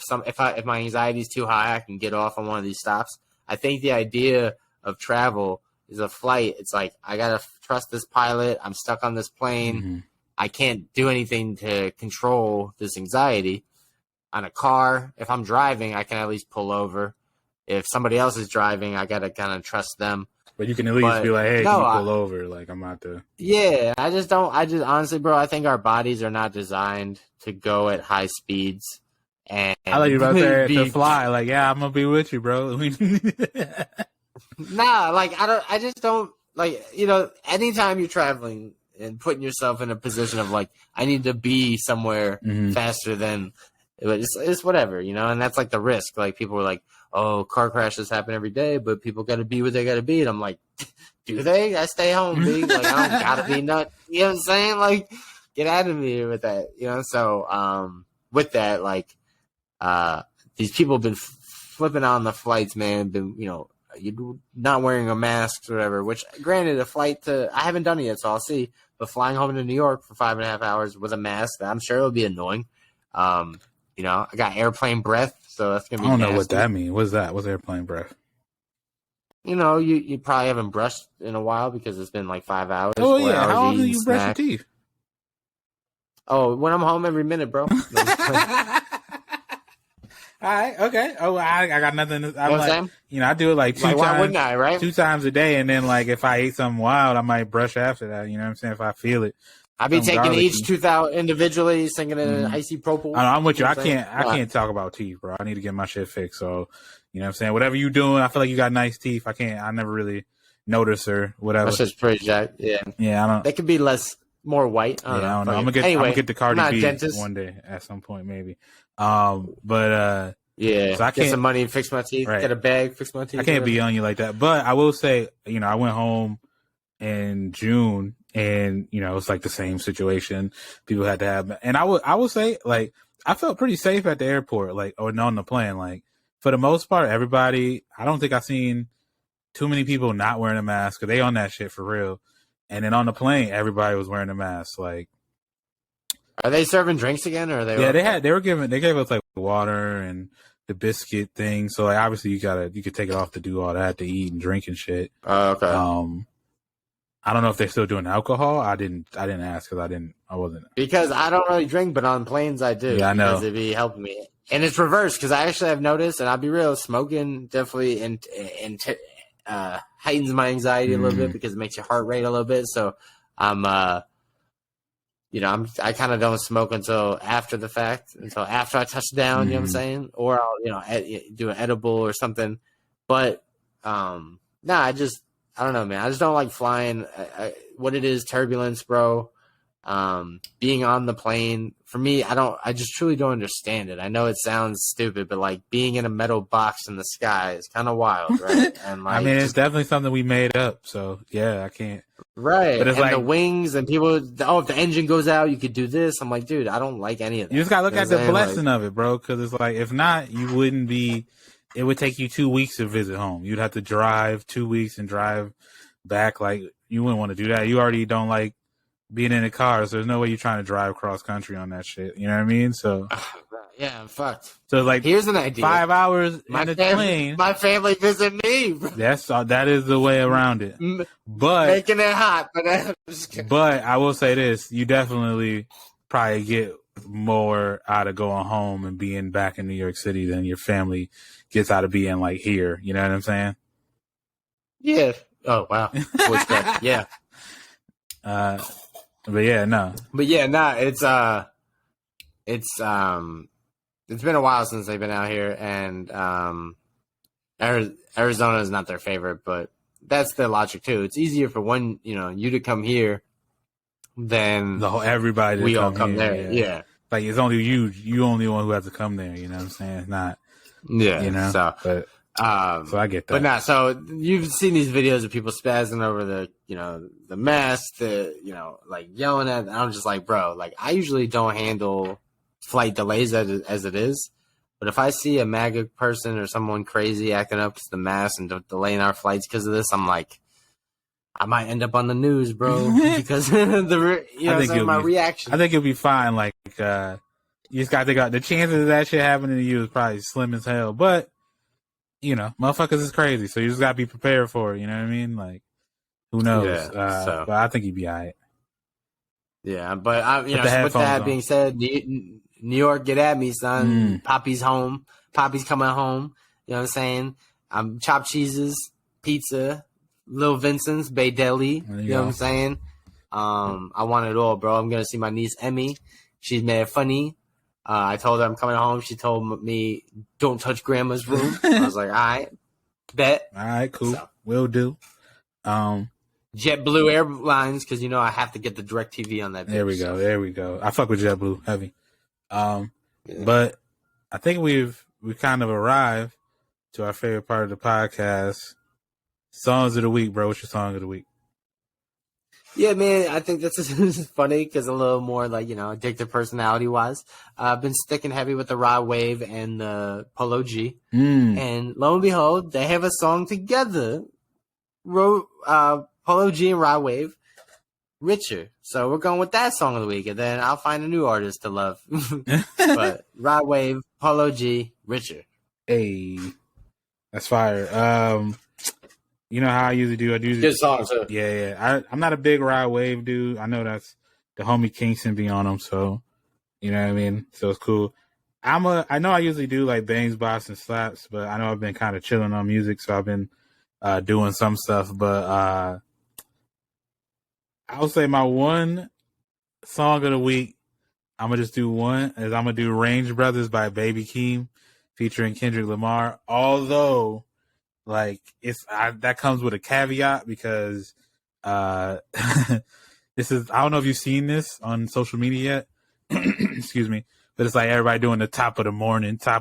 S2: my anxiety is too high, I can get off on one of these stops. I think the idea of travel is a flight. It's like I gotta trust this pilot. I'm stuck on this plane.
S1: Mm-hmm.
S2: I can't do anything to control this anxiety. On a car, if I'm driving, I can at least pull over. If somebody else is driving, I gotta kind of trust them.
S1: But you can at least be like, hey, can you pull over? Like, I'm out to.
S2: Yeah, I just honestly, bro, I think our bodies are not designed to go at high speeds. And
S1: I like you about there to fly. Like, yeah, I'm gonna be with you, bro.
S2: Nah, like I just don't like, anytime you're traveling and putting yourself in a position of like, I need to be somewhere faster than, it's whatever, and that's like the risk. Like people were like, oh, car crashes happen every day, but people got to be what they got to be. And I'm like, do they? I stay home, B. Like, I don't got to be nuts. You know what I'm saying? Like, get out of me with that, So, with that, like, these people have been flipping on the flights, man. Been, you not wearing a mask or whatever, which granted I haven't done it yet, so I'll see. But flying home to New York for 5.5 hours with a mask, I'm sure it'll be annoying. I got airplane breath, so that's gonna be.
S1: I don't
S2: nasty.
S1: know what that means. What's that? What's airplane breath?
S2: You probably haven't brushed in a while because it's been like 5 hours.
S1: Oh yeah, how often do
S2: eating
S1: you brush your
S2: snacks.
S1: teeth?
S2: Oh, when I'm home every minute, bro.
S1: All right, okay. Oh, I got nothing. I'm like, I do it like two times.
S2: Why wouldn't I, right?
S1: 2 times a day, and then like if I ate something wild, I might brush after that. You know what I'm saying? If I feel it.
S2: I be taking each tooth out individually, singing an icy propel.
S1: I'm with you. I can't talk about teeth, bro. I need to get my shit fixed. So, you know what I'm saying? Whatever you doing, I feel like you got nice teeth. I never really notice or whatever.
S2: That's just pretty jacked. Yeah.
S1: Yeah, I don't.
S2: They could be more white. I don't know.
S1: I'm gonna get the Cardi B one day at some point, maybe. Yeah. So I
S2: get some money and fix my teeth. Right. Get a bag, fix my teeth.
S1: I can't be on you like that. But I will say, I went home in June, and it's like the same situation. People had to have, and I would say, like, I felt pretty safe at the airport, like, or on the plane. Like, for the most part, everybody. I don't think I've seen too many people not wearing a mask, because they on that shit for real. And then on the plane, everybody was wearing a mask. Like,
S2: are they serving drinks again, or are they?
S1: Yeah, they gave us like water and the biscuit thing. So like, obviously you could take it off to do all that, to eat and drink and shit.
S2: Oh, okay.
S1: I don't know if they're still doing alcohol. I didn't ask because I wasn't.
S2: Because I don't really drink, but on planes I do.
S1: Yeah, I know.
S2: Because it'd be helping me. And it's reversed, because I actually have noticed, and I'll be real, smoking definitely heightens my anxiety a little bit, because it makes your heart rate a little bit. So I kind of don't smoke until after the fact, until after I touch down, you know what I'm saying? Or I'll, do an edible or something. But, I don't know, man. I just don't like flying. What it is, turbulence, bro. being on the plane, for me, I just truly don't understand it. I know it sounds stupid, but like being in a metal box in the sky is kind of wild, right? And like,
S1: I mean, it's definitely something we made up. So yeah, I can't.
S2: Right.
S1: But it's
S2: and
S1: like
S2: the wings and people, if the engine goes out, you could do this. I'm like, dude, I don't like any of that.
S1: you just gotta look
S2: You know
S1: at the
S2: what I'm saying?
S1: blessing of it, bro. Because it's like, if not, you wouldn't be. It would take you 2 weeks to visit home. You'd have to drive 2 weeks and drive back. Like, you wouldn't want to do that. You already don't like being in a car, so there's no way you're trying to drive cross country on that shit. You know what I mean? So
S2: Yeah, I'm fucked.
S1: so like,
S2: Here's an idea.
S1: 5 hours
S2: My
S1: in the
S2: family,
S1: plane.
S2: my family visit me. Bro.
S1: That is the way around it. But
S2: Making it hot, but I'm just kidding.
S1: But I will say this: you definitely probably get more out of going home and being back in New York City than your family gets out of being like here. You know what I'm saying?
S2: Yeah. Oh wow. Voice crack. Yeah.
S1: But yeah, no.
S2: But yeah, nah. It's been a while since they've been out here, and Arizona is not their favorite, but that's the logic too. It's easier for you to come here than
S1: Everybody.
S2: we all come there. Yeah.
S1: Like, it's only you only one who has to come there. You know what I'm saying? It's not.
S2: Yeah.
S1: You know.
S2: So,
S1: But so I get that.
S2: but not so you've seen these videos of people spazzing over the mask, like yelling at. I'm just like, bro, like I usually don't handle flight delays as it is, but if I see a MAGA person or someone crazy acting up because the mask and delaying our flights because of this, I'm like, I might end up on the news, bro, because my reaction.
S1: I think you'll be fine. Like, you just got to think about the chances of that shit happening to you is probably slim as hell. But motherfuckers is crazy, so you just gotta be prepared for it. You know what I mean? Like, who knows?
S2: Yeah,
S1: but I think you'd be alright.
S2: Yeah, but with that
S1: on.
S2: being said, New York, get at me, son. Poppy's home. Poppy's coming home. You know what I'm saying? Chopped cheeses, pizza, Little Vincent's, Bay Deli. You know what I'm saying? I want it all, bro. I'm gonna see my niece Emmy. She's mad funny. I told her I'm coming home. She told me, don't touch grandma's room. I was like, all right, bet.
S1: All right, cool.
S2: So.
S1: Will do.
S2: JetBlue Airlines, because I have to get the DirecTV on that.
S1: There we go. There we go. I fuck with JetBlue heavy. But I think we've kind of arrived to our favorite part of the podcast. Songs of the week, bro. What's your song of the week?
S2: Yeah, man, I think this is funny because a little more like, addictive personality-wise. I've been sticking heavy with the Rod Wave and the Polo G. And lo and behold, they have a song together. Polo G and Rod Wave, Richer. So we're going with that song of the week, and then I'll find a new artist to love. But Rod Wave, Polo G, Richer.
S1: Hey, that's fire. You know how I usually do?
S2: Good song, too.
S1: Yeah. I'm not a big Rod Wave dude. I know that's the homie Kingston be on them, so you know what I mean? So it's cool. I know I usually do like bangs, bops, and slaps, but I know I've been kind of chilling on music, so I've been doing some stuff. But I'll say my one song of the week, I'm going to just do one, is I'm going to do Range Brothers by Baby Keem featuring Kendrick Lamar. Although, like, that comes with a caveat because this is, I don't know if you've seen this on social media yet. Excuse me. But it's like everybody doing the top of the morning. Let's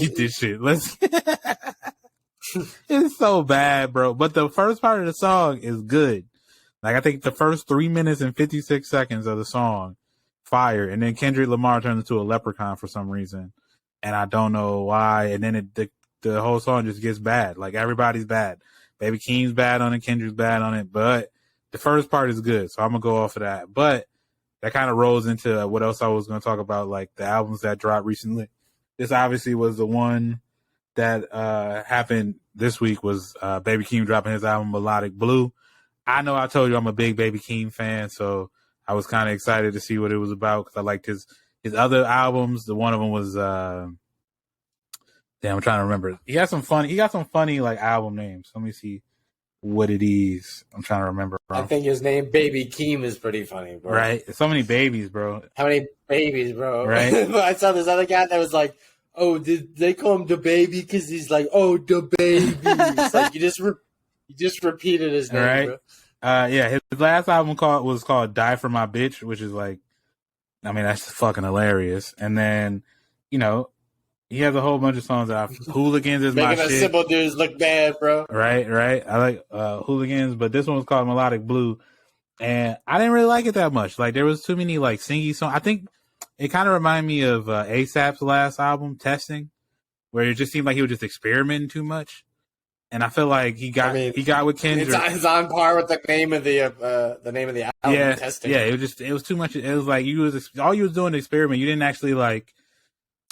S1: get this shit. It's so bad, bro. But the first part of the song is good. Like, I think the first 3 minutes and 56 seconds of the song, fire. And then Kendrick Lamar turns into a leprechaun for some reason. And I don't know why. And then the whole song just gets bad. Like, everybody's bad. Baby Keem's bad on it. Kendrick's bad on it. But the first part is good. So I'm going to go off of that. But that kind of rolls into what else I was going to talk about, like the albums that dropped recently. This obviously was the one that happened this week was Baby Keem dropping his album Melodic Blue. I know I told you I'm a big Baby Keem fan, so I was kind of excited to see what it was about because I liked his other albums. The one of them was I'm trying to remember. He got some funny like album names. Let me see what it is. I'm trying to remember, bro.
S2: I think his name Baby Keem is pretty funny, bro.
S1: Right? So many babies, bro.
S2: How many babies, bro?
S1: Right?
S2: But I saw this other guy that was like, oh, did they call him the baby? Because he's like, oh, the baby. It's like you just repeated his name,
S1: right?
S2: bro.
S1: Yeah, his last album was called "Die for My Bitch," which is like, I mean, that's fucking hilarious. And then, you know, he has a whole bunch of songs. Hooligans is my
S2: Making
S1: shit.
S2: the simple dudes look bad, bro.
S1: Right. I like Hooligans, but this one was called Melodic Blue, and I didn't really like it that much. Like there was too many like singy songs. I think it kind of reminded me of ASAP's last album, Testing, where it just seemed like he was just experimenting too much. And I feel like he got with Kendrick.
S2: It's on par with the name of the album.
S1: Yeah,
S2: Testing.
S1: Yeah. It was too much. It was like all you was doing to experiment. You didn't actually like.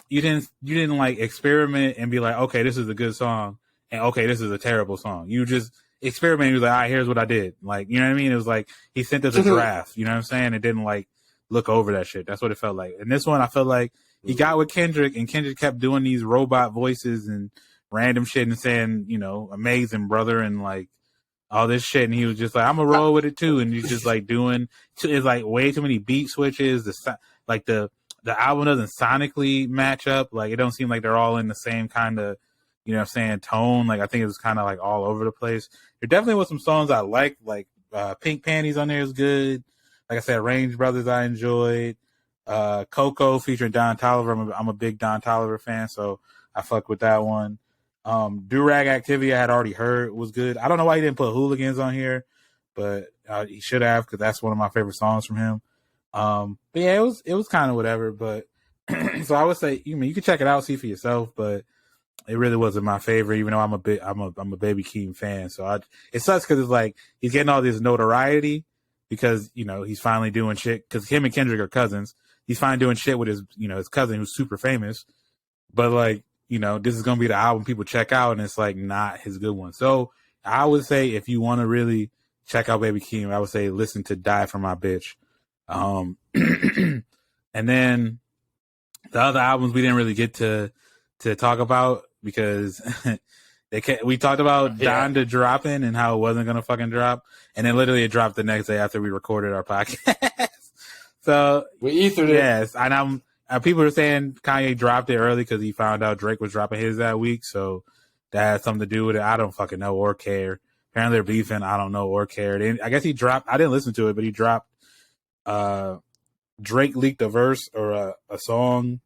S1: You didn't like experiment and be like, okay, this is a good song, and okay, this is a terrible song. You just experimented. You was like, all right, here's what I did. Like, you know what I mean? It was like he sent us a draft. You know what I'm saying? It didn't like look over that shit. That's what it felt like. And this one, I felt like he got with Kendrick, and Kendrick kept doing these robot voices and random shit and saying, you know, amazing brother and like all this shit. And he was just like, I'm gonna roll with it too. And he's just like doing, it's like way too many beat switches. The album doesn't sonically match up. Like it don't seem like they're all in the same kind of, you know what I'm saying, tone. Like I think it was kind of like all over the place. There definitely was some songs I liked, like Pink Panties on there is good. Like I said, Range Brothers I enjoyed. Coco featuring Don Toliver. I'm a big Don Toliver fan, so I fuck with that one. Durag Activity I had already heard was good. I don't know why he didn't put Hooligans on here, but he should have, because that's one of my favorite songs from him. But yeah, it was kind of whatever. But so I would say, you can check it out, see for yourself. But it really wasn't my favorite, even though I'm a Baby Keem fan. So it sucks because it's like he's getting all this notoriety because he's finally doing shit, because him and Kendrick are cousins. He's finally doing shit with his cousin who's super famous. But like, this is gonna be the album people check out, and it's like not his good one. So I would say if you want to really check out Baby Keem, I would say listen to Die for My Bitch. And then the other albums we didn't really get to talk about because we talked about Donda dropping and how it wasn't gonna fucking drop, and then literally it dropped the next day after we recorded our podcast. So
S2: we ethered it.
S1: Yes, and people are saying Kanye dropped it early because he found out Drake was dropping his that week, so that had something to do with it. I don't fucking know or care. Apparently they're beefing. I don't know or care. I guess he dropped. I didn't listen to it, but he dropped. Drake leaked a verse or a song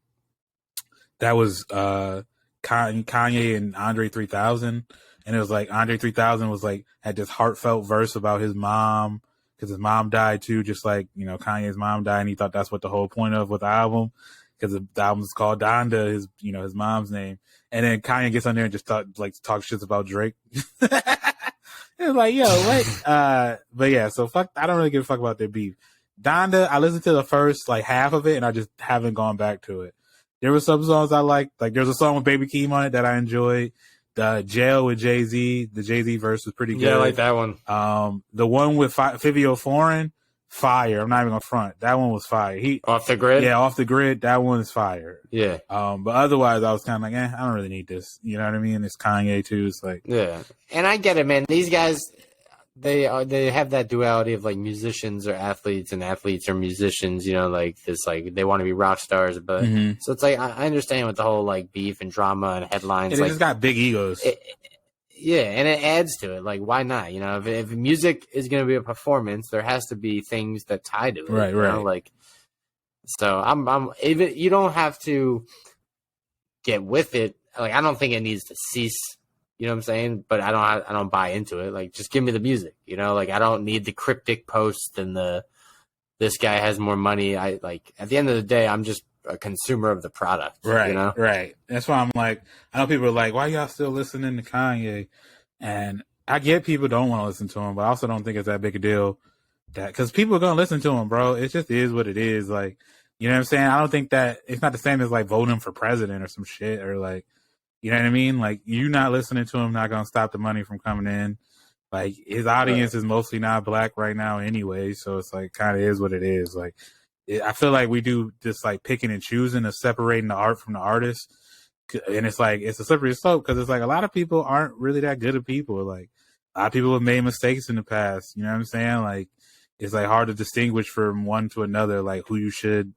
S1: that was Kanye and Andre 3000, and it was like Andre 3000 was like had this heartfelt verse about his mom because his mom died too, just like Kanye's mom died, and he thought that's what the whole point of with the album, because the album's called Donda, his mom's name, and then Kanye gets on there and just talk shit about Drake. It was like, yo, what? But yeah, so fuck. I don't really give a fuck about their beef. Donda, I listened to the first like half of it, and I just haven't gone back to it. There were some songs I liked. Like there's a song with Baby Keem on it that I enjoyed. The Jail with Jay-Z, the Jay-Z verse was pretty good.
S2: Yeah, I like that one.
S1: The one with Fivio Foreign, fire. I'm not even gonna front. That one was fire.
S2: Off the Grid?
S1: Yeah, Off the Grid. That one is fire.
S2: Yeah.
S1: But otherwise, I was kind of like, I don't really need this. You know what I mean? It's Kanye too. It's like,
S2: yeah. And I get it, man. These guys, they have that duality of like musicians are athletes and athletes are musicians. Like this, like they want to be rock stars, but so it's like I understand with the whole like beef and drama and headlines.
S1: They
S2: like,
S1: just got big egos.
S2: Yeah, and it adds to it. Like, why not? If music is going to be a performance, there has to be things that tie to it.
S1: Right.
S2: Like, so I'm even. You don't have to get with it. Like, I don't think it needs to cease. You know what I'm saying? But I don't buy into it. Like, just give me the music. Like I don't need the cryptic post and this guy has more money. I like at the end of the day, I'm just a consumer of the product.
S1: Right. Right. That's why I'm like, I know people are like, why y'all still listening to Kanye? And I get people don't want to listen to him, but I also don't think it's that big a deal because people are going to listen to him, bro. It just is what it is. Like, you know what I'm saying? I don't think that it's not the same as like voting for president or some shit or like, you know what I mean? Like, you not listening to him not going to stop the money from coming in. Like, his audience is mostly not black right now anyway, so it's like kind of is what it is. Like, I feel like we do just like picking and choosing of separating the art from the artist. And it's like, it's a slippery slope because it's like a lot of people aren't really that good at people. Like, a lot of people have made mistakes in the past. You know what I'm saying? Like, it's like hard to distinguish from one to another, like who you should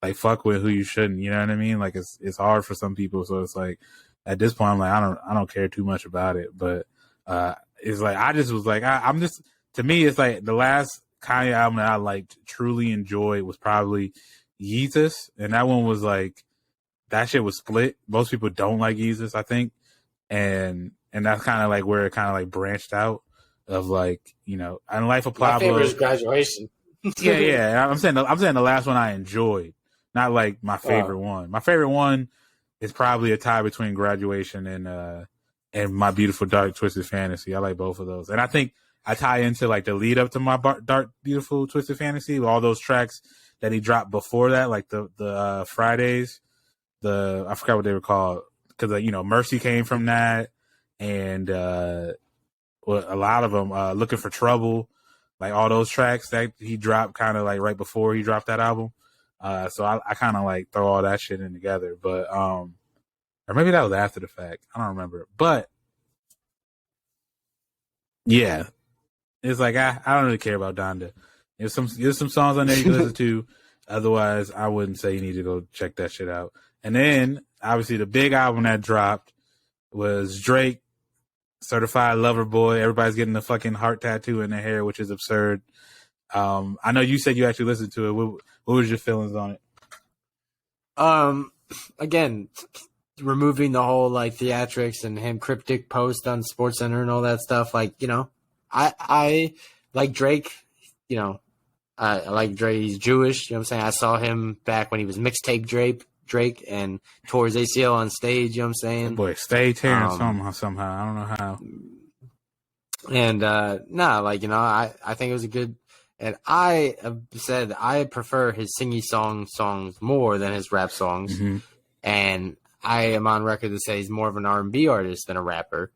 S1: like fuck with, who you shouldn't. You know what I mean? Like, it's hard for some people. So it's like, at this point, I'm like, I don't care too much about it. But it's like, I just was like, I'm just to me, it's like the last Kanye album that I like truly enjoyed was probably Yeezus, and that one was like that shit was split. Most people don't like Yeezus, I think, and that's kind of like where it kind of like branched out of like and Life of Pablo.
S2: My favorite is Graduation.
S1: yeah. I'm saying the last one I enjoyed, not like my favorite one. My favorite one is probably a tie between Graduation and My Beautiful Dark Twisted Fantasy. I like both of those, and I think I tie into like the lead up to My Dark Beautiful Twisted Fantasy with all those tracks that he dropped before that, like the Fridays. I forgot what they were called because Mercy came from that, and a lot of them Looking for Trouble, like all those tracks that he dropped kind of like right before he dropped that album. So I kind of like throw all that shit in together, but or maybe that was after the fact. I don't remember, but yeah, it's like I don't really care about Donda. There's some songs on there you can listen to. Otherwise, I wouldn't say you need to go check that shit out. And then, obviously, the big album that dropped was Drake, Certified Lover Boy. Everybody's getting the fucking heart tattoo in their hair, which is absurd. I know you said you actually listened to it. What was your feelings on
S2: it? Again, removing the whole like theatrics and him cryptic post on SportsCenter and all that stuff. Like, I like Drake. I like Drake. He's Jewish. You know what I'm saying? I saw him back when he was mixtape Drake and tore his ACL on stage. You know what I'm saying?
S1: Boy, stay tearing somehow. I don't know how.
S2: And I think it was a good. And I have said I prefer his singy songs more than his rap songs.
S1: Mm-hmm.
S2: And I am on record to say he's more of an R&B artist than a rapper.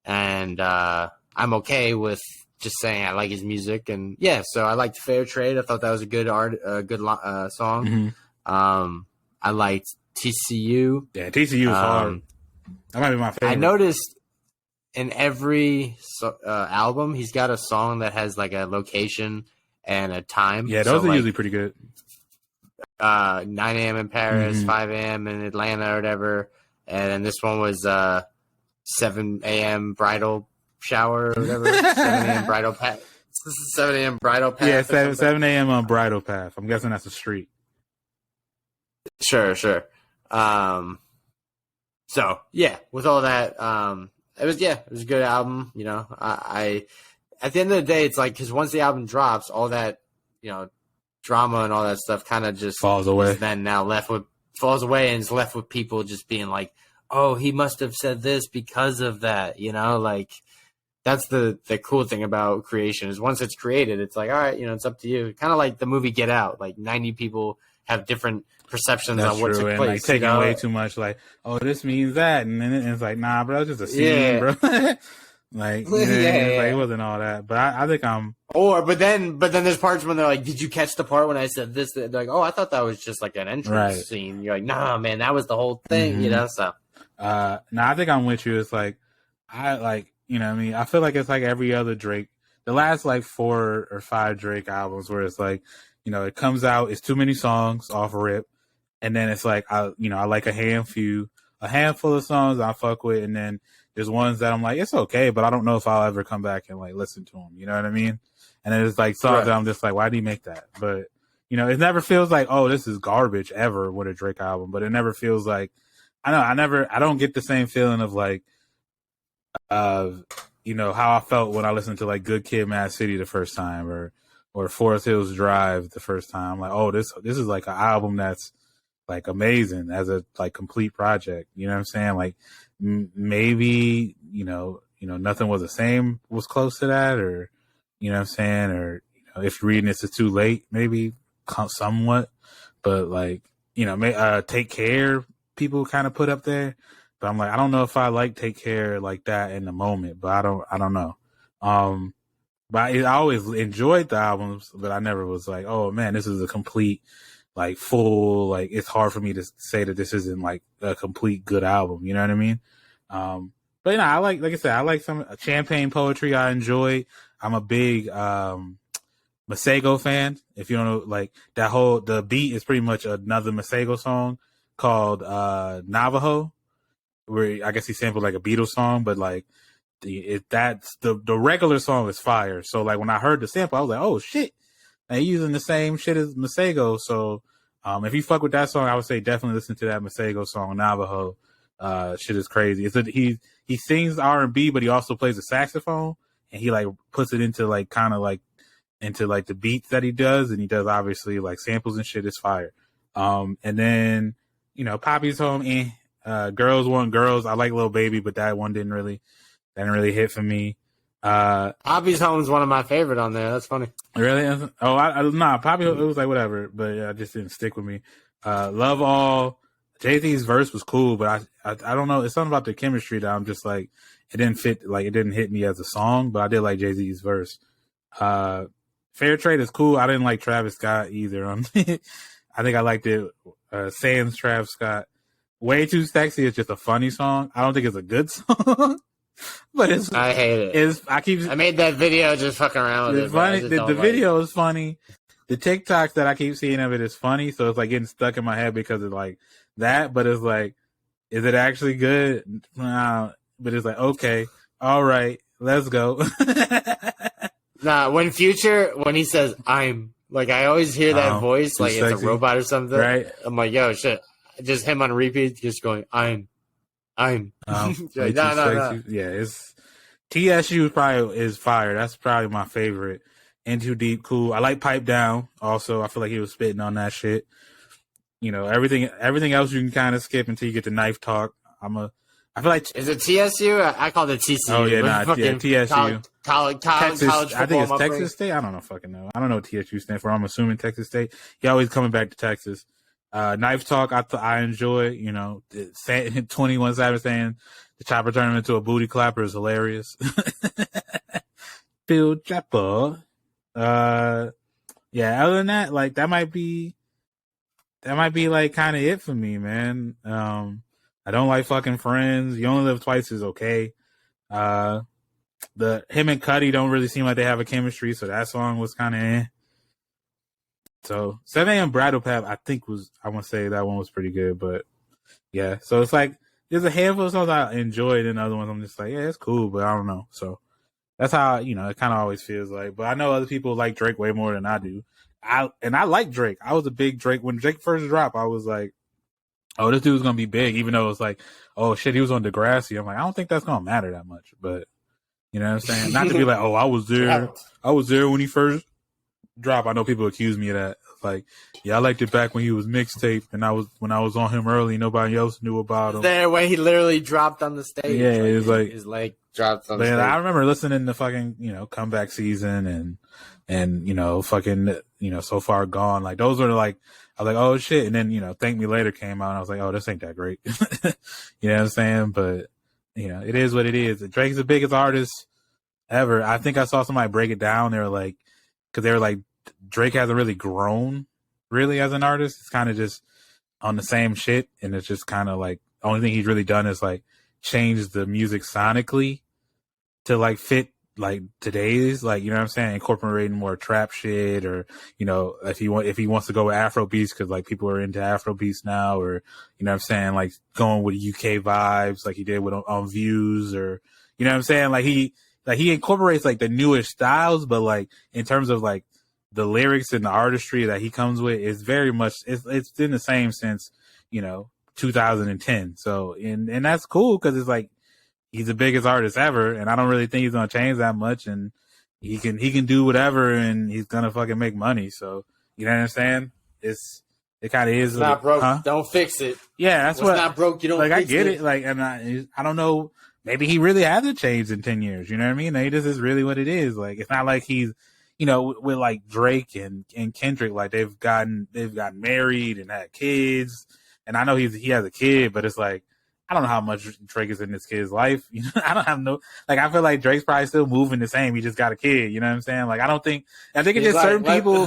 S2: And I'm okay with just saying I like his music. And yeah, so I liked Fair Trade. I thought that was a good song.
S1: Mm-hmm.
S2: I liked TCU.
S1: Yeah, TCU is hard. That might be my favorite.
S2: I noticed in every album, he's got a song that has like a location and a time.
S1: Yeah, those are usually pretty good.
S2: 9 a.m. in Paris, 5 a.m. in Atlanta or whatever. And then this one was 7 a.m. bridal shower or whatever. 7 a.m. bridal path. This is 7 a.m. bridal path.
S1: Yeah, 7 a.m. on bridal path. I'm guessing that's a street.
S2: Sure. So yeah, with all that, it was a good album. I at the end of the day, it's like because once the album drops, all that drama and all that stuff kind of just
S1: falls away.
S2: Then now falls away and is left with people just being like, oh, he must have said this because of that. Like that's the cool thing about creation is once it's created, it's like, all right, it's up to you. Kind of like the movie Get Out. Like 90 people have different perceptions on what took place.
S1: Like taking way too much, like, oh, this means that, and then it's like, nah, bro, it's just a scene, bro. Like, it wasn't all that. But I think
S2: but then there's parts when they're like, did you catch the part when I said this? They're like, oh, I thought that was just like an entrance scene. You're like, nah, man, that was the whole thing, So,
S1: I think I'm with you. It's like, I feel like it's like every other Drake. The last like 4 or 5 Drake albums where it's like, it comes out, it's too many songs off a rip, and then it's like I like a handful of songs I fuck with, and then there's ones that I'm like, it's okay, but I don't know if I'll ever come back and like listen to them. You know what I mean? And then it's like songs that I'm just like, why do you make that? But it never feels like, oh, this is garbage ever with a Drake album. But it never feels like I don't get the same feeling of like, how I felt when I listened to like Good Kid, Mad City the first time, or Forest Hills Drive the first time. I'm like, oh, this is like an album that's like amazing as a like complete project. You know what I'm saying? Like maybe nothing was the same was close to that, or you know what I'm saying, or if you're reading this, it's too late, maybe somewhat. But like Take Care, people kind of put up there. But I'm like, I don't know if I like Take Care like that in the moment. But I don't know. But I always enjoyed the albums, but I never was like, oh man, this is a complete, like full, like it's hard for me to say that this isn't like a complete good album. You know what I mean? But I like I said, I like some Champagne Poetry. I enjoy. I'm a big Masego fan. If you don't know, like the beat is pretty much another Masego song called Navajo, where I guess he sampled like a Beatles song, but like that's the regular song is fire. So like when I heard the sample, I was like, oh shit, they using the same shit as Masego. So if you fuck with that song, I would say definitely listen to that Masego song, Navajo. Shit is crazy. He sings R&B, but he also plays the saxophone, and he like puts it into like kind of like into like the beats that he does, and he does obviously like samples and shit. Is fire. And then Poppy's Home, Girls Want Girls. I like Lil Baby, but that one didn't really hit for me.
S2: Poppy's Home is one of my favorite on there. That's funny.
S1: Really? Oh, nah. Poppy, it was like whatever, but it just didn't stick with me. Love All. Jay-Z's verse was cool, but I don't know. It's something about the chemistry that I'm just like, it didn't fit. Like it didn't hit me as a song, but I did like Jay-Z's verse. Fair Trade is cool. I didn't like Travis Scott either. I think I liked it. Sans Travis Scott. Way Too Sexy is just a funny song. I don't think it's a good song. But
S2: I hate it. I made that video just fucking around with it.
S1: Funny. The video is funny. The TikToks that I keep seeing of it is funny, so it's like getting stuck in my head because of like that. But it's like, is it actually good? But it's like, okay, all right, let's go.
S2: Nah, when he says "I'm," like I always hear that voice, like it's a robot or something. Right? I'm like, yo, shit. Just him on repeat, just going, "I'm." No.
S1: Yeah, it's TSU is fire. That's probably my favorite. In Too Deep, cool. I like Pipe Down. Also, I feel like he was spitting on that shit. Everything else you can kind of skip until you get to Knife Talk. I feel like
S2: is it TSU? I call it TCU.
S1: Oh yeah, TSU.
S2: College
S1: Texas.
S2: football,
S1: I think it's Texas State. I don't know. Fucking know. I don't know what TSU stands for. I'm assuming Texas State. He always coming back to Texas. Knife Talk, I enjoy. 21 Savage saying the chopper turned him into a booty clapper is hilarious. Phil Chopper. Yeah. Other than that, like that might be like kind of it for me, man. I don't like Fucking Friends. You Only Live Twice is okay. Him and Cudi don't really seem like they have a chemistry, so that song was kind of eh. So 7 a.m. Bridal Path, I want to say that one was pretty good, but yeah. So it's like there's a handful of songs I enjoyed, and other ones I'm just like, yeah, it's cool, but I don't know. So that's how it kind of always feels like. But I know other people like Drake way more than I do. I like Drake. I was a big Drake when Drake first dropped. I was like, oh, this dude's gonna be big, even though it's like, oh shit, he was on Degrassi. I'm like, I don't think that's gonna matter that much, but you know what I'm saying? Not to be like, oh, I was there when he first dropped. I know people accuse me of that. Like, yeah, I liked it back when he was mixtape, and when I was on him early, nobody else knew about him.
S2: There, when he literally dropped on the stage.
S1: Yeah, it was like
S2: his leg dropped on the stage.
S1: I remember listening to fucking Comeback Season and fucking So Far Gone. Like those were like, I was like, oh shit, and then Thank Me Later came out, and I was like, oh, this ain't that great. You know what I'm saying? But it is what it is. Drake's the biggest artist ever. I think I saw somebody break it down. They were like, because they were like, Drake hasn't really grown really as an artist. It's kind of just on the same shit, and it's just kind of like the only thing he's really done is like change the music sonically to like fit like today's, like, you know what I'm saying, incorporating more trap shit, or if he wants to go with Afro beats because like people are into Afro beats now, or you know what I'm saying, like going with UK vibes like he did with on Views, or you know what I'm saying, like he incorporates like the newish styles, but like in terms of like the lyrics and the artistry that he comes with is very much it's in the same sense 2010. So and that's cool because it's like he's the biggest artist ever, and I don't really think he's gonna change that much, and he can do whatever, and he's gonna fucking make money. So you know what I'm saying? It kind of is.
S2: It's not broke. Huh? Don't fix it.
S1: Yeah, that's what.
S2: It's not broke. You don't.
S1: Like
S2: fix
S1: I get it. Like, and I don't know. Maybe he really hasn't changed in 10 years. You know what I mean? Like, this is really what it is. Like, it's not like he's, with like Drake and Kendrick, like they've gotten married and had kids. And I know he has a kid, but it's like, I don't know how much Drake is in this kid's life. I don't have I feel like Drake's probably still moving the same. He just got a kid. You know what I'm saying? Like, I think it's just certain people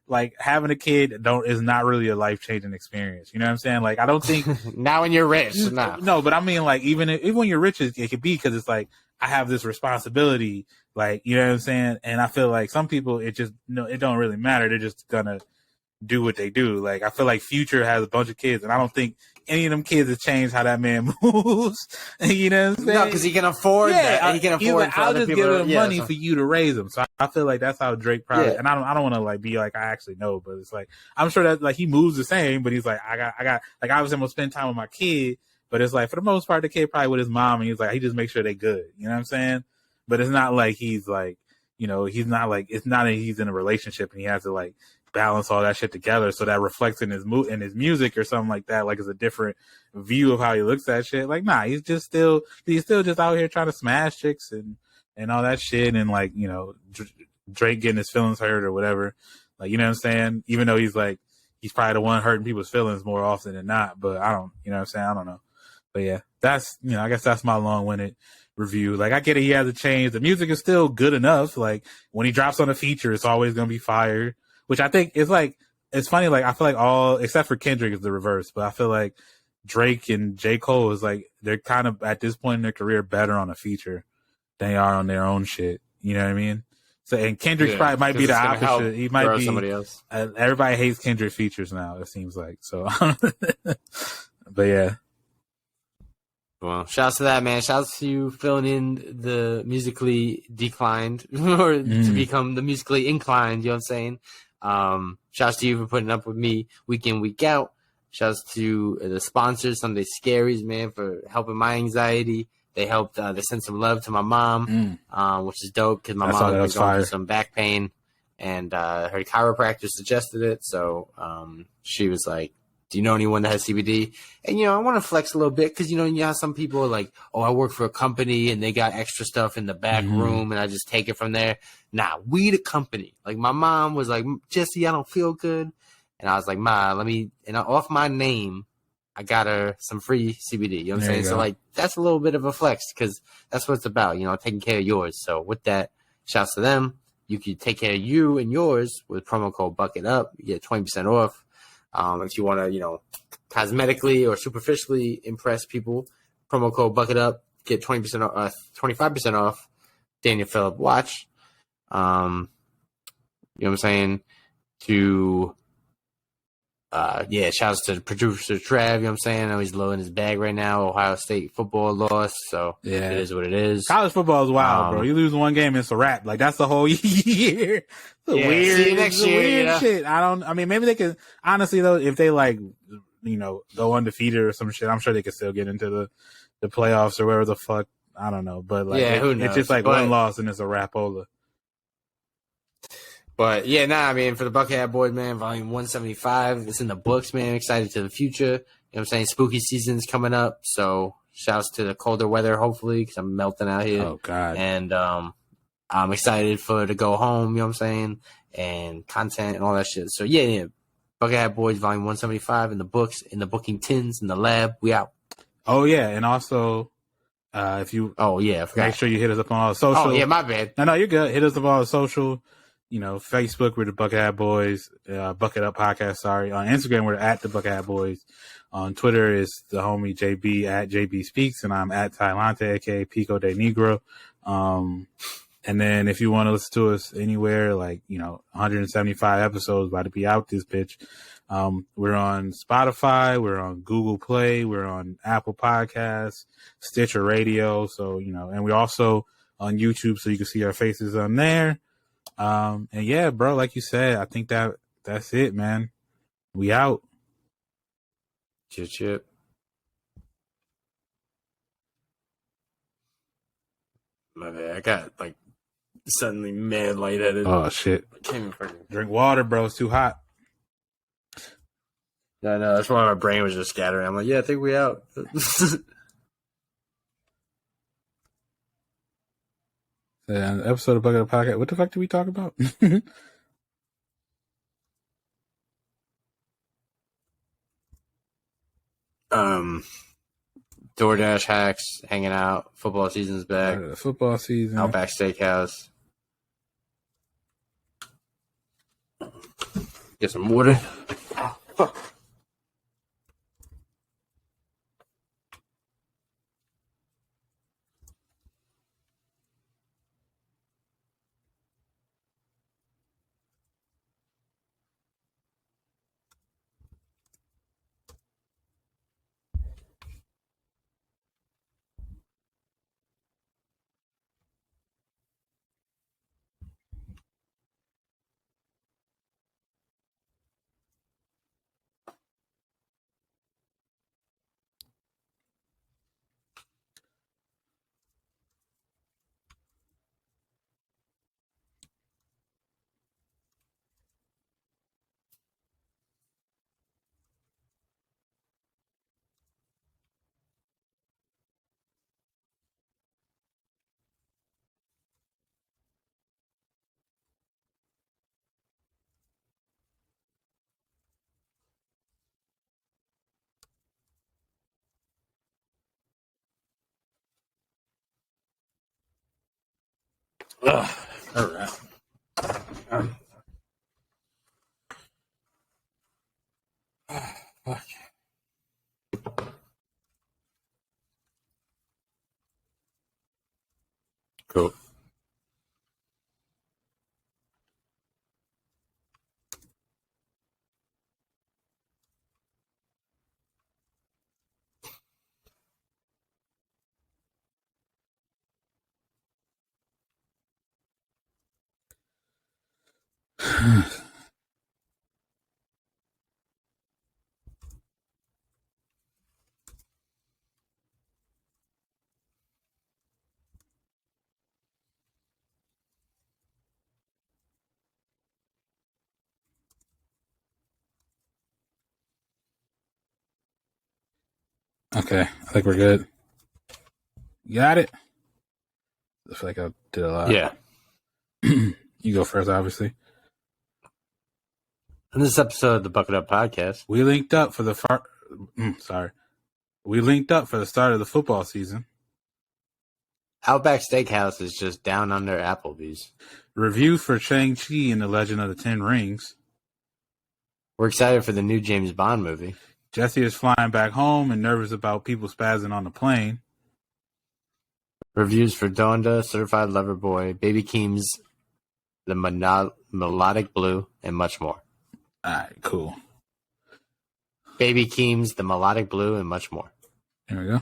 S1: like having a kid is not really a life-changing experience. You know what I'm saying? Like, I don't think
S2: now when you're rich,
S1: no, but I mean, like, even when you're rich, it could be because it's like, I have this responsibility, like, you know what I'm saying? And I feel like some people, it just, it don't really matter. They're just gonna do what they do. Like, I feel like Future has a bunch of kids, and I don't think any of them kids have changed how that man moves. You know what I'm saying?
S2: No, because he can afford that. And he can
S1: he's
S2: afford
S1: like,
S2: for
S1: I'll
S2: other
S1: just
S2: people.
S1: give him money
S2: so.
S1: for you to raise them. So I feel like that's how Drake probably.
S2: Yeah.
S1: And I don't want to like be like I actually know, but it's like I'm sure that like he moves the same. But he's like I got like obviously I'm gonna spend time with my kid, but it's like for the most part the kid probably with his mom, and he's like he just makes sure they good. You know what I'm saying? But it's not like he's like he's not like it's not that he's in a relationship and he has to like balance all that shit together, so that reflects in his music or something like that. Like it's a different view of how he looks at shit. Like nah, he's still just out here trying to smash chicks and all that shit, and like Drake getting his feelings hurt or whatever. Like you know what I'm saying? Even though he's probably the one hurting people's feelings more often than not. But I don't, you know what I'm saying? I don't know. But yeah, that's I guess that's my long-winded review. Like I get it, he hasn't changed. The music is still good enough. Like when he drops on a feature, it's always gonna be fire. Which I think is like, it's funny, like, I feel like all, except for Kendrick is the reverse, but I feel like Drake and J. Cole is like, they're kind of, at this point in their career, better on a feature than they are on their own shit. You know what I mean? So, and Kendrick's probably might be the opposite. He might be,
S2: somebody else.
S1: Everybody hates Kendrick features now, it seems like. So, but yeah.
S2: Well, shouts to that, man. Shouts to you filling in the musically declined or to become the musically inclined, you know what I'm saying? Shouts to you for putting up with me week in, week out. Shouts to the sponsors, Sunday Scaries, man, for helping my anxiety. They helped, they sent some love to my mom, which is dope because my mom was going through some back pain and her chiropractor suggested it. So she was like, do you know anyone that has CBD? And, I want to flex a little bit because, how some people are like, oh, I work for a company and they got extra stuff in the back room and I just take it from there. Nah, we the company. Like my mom was like, Jesse, I don't feel good. And I was like, Ma, and off my name, I got her some free CBD. You know what I'm saying? So like, that's a little bit of a flex because that's what it's about, taking care of yours. So with that, shouts to them. You can take care of you and yours with promo code Bucketup. You get 20% off. If you want to, cosmetically or superficially impress people, promo code Bucketup, get 20% off, 25% off Daniel Phillip watch. You know what I'm saying? Shouts to the producer Trav, you know what I'm saying? I know he's low in his bag right now. Ohio State football lost, so it is what it is.
S1: College football is wild, bro. You lose one game, it's a wrap. Like that's the whole year. Weird,
S2: see you next year,
S1: weird shit. I mean, maybe they could, honestly though, if they like, go undefeated or some shit, I'm sure they could still get into the playoffs or wherever the fuck. I don't know. But like,
S2: who knows?
S1: It's just like one loss and it's a rapola.
S2: But yeah, I mean, for the Buckethead Boys, man, volume 175, it's in the books, man. Excited to the future. You know what I'm saying? Spooky season's coming up. So shouts to the colder weather, hopefully, because I'm melting out here.
S1: Oh, God.
S2: And I'm excited to go home, you know what I'm saying? And content and all that shit. So yeah. Buckethead Boys, volume 175 in the books, in the booking tins, in the lab. We out.
S1: Oh, yeah. And also, if you.
S2: Oh, yeah. I forgot.
S1: Make sure you hit us up on all the social.
S2: Oh, yeah, my bad.
S1: No, you're good. Hit us up on all the social. Facebook, we're the Buckethead Boys, Bucketup Podcast, sorry. On Instagram, we're at the Buckethead Boys. On Twitter, is the homie JB at JB Speaks, and I'm at Tylante, aka Pico de Negro. And then if you want to listen to us anywhere, 175 episodes about to be out this bitch. We're on Spotify, we're on Google Play, we're on Apple Podcasts, Stitcher Radio. So, and we're also on YouTube, so you can see our faces on there. And yeah, bro, like you said, I think that's it, man. We out.
S2: Chip. My bad. I got suddenly mad lightheaded.
S1: Oh shit.
S2: Can't even
S1: drink water, bro. It's too hot.
S2: No, that's why my brain was just scattering. I'm like, yeah, I think we out.
S1: Yeah, episode of Bucketup Podcast. What the fuck did we talk about?
S2: DoorDash hacks, hanging out. Football season's back.
S1: Football season.
S2: Outback Steakhouse. Get some water. Oh, fuck.
S1: Ugh. All right. Cool. Okay, I think we're good. You got it? I feel like I did a lot.
S2: Yeah.
S1: You go first, obviously.
S2: In this episode of the Bucketup podcast,
S1: We linked up for the We linked up for the start of the football season.
S2: Outback Steakhouse is just down under Applebees.
S1: Review for Shang-Chi and the Legend of the Ten Rings.
S2: We're excited for the new James Bond movie.
S1: Jesse is flying back home and nervous about people spazzing on the plane.
S2: Reviews for Donda, Certified Lover Boy, Baby Keem's The Melodic Blue, and much more.
S1: All right, cool.
S2: Baby Keem's The Melodic Blue, and much more.
S1: Here we go.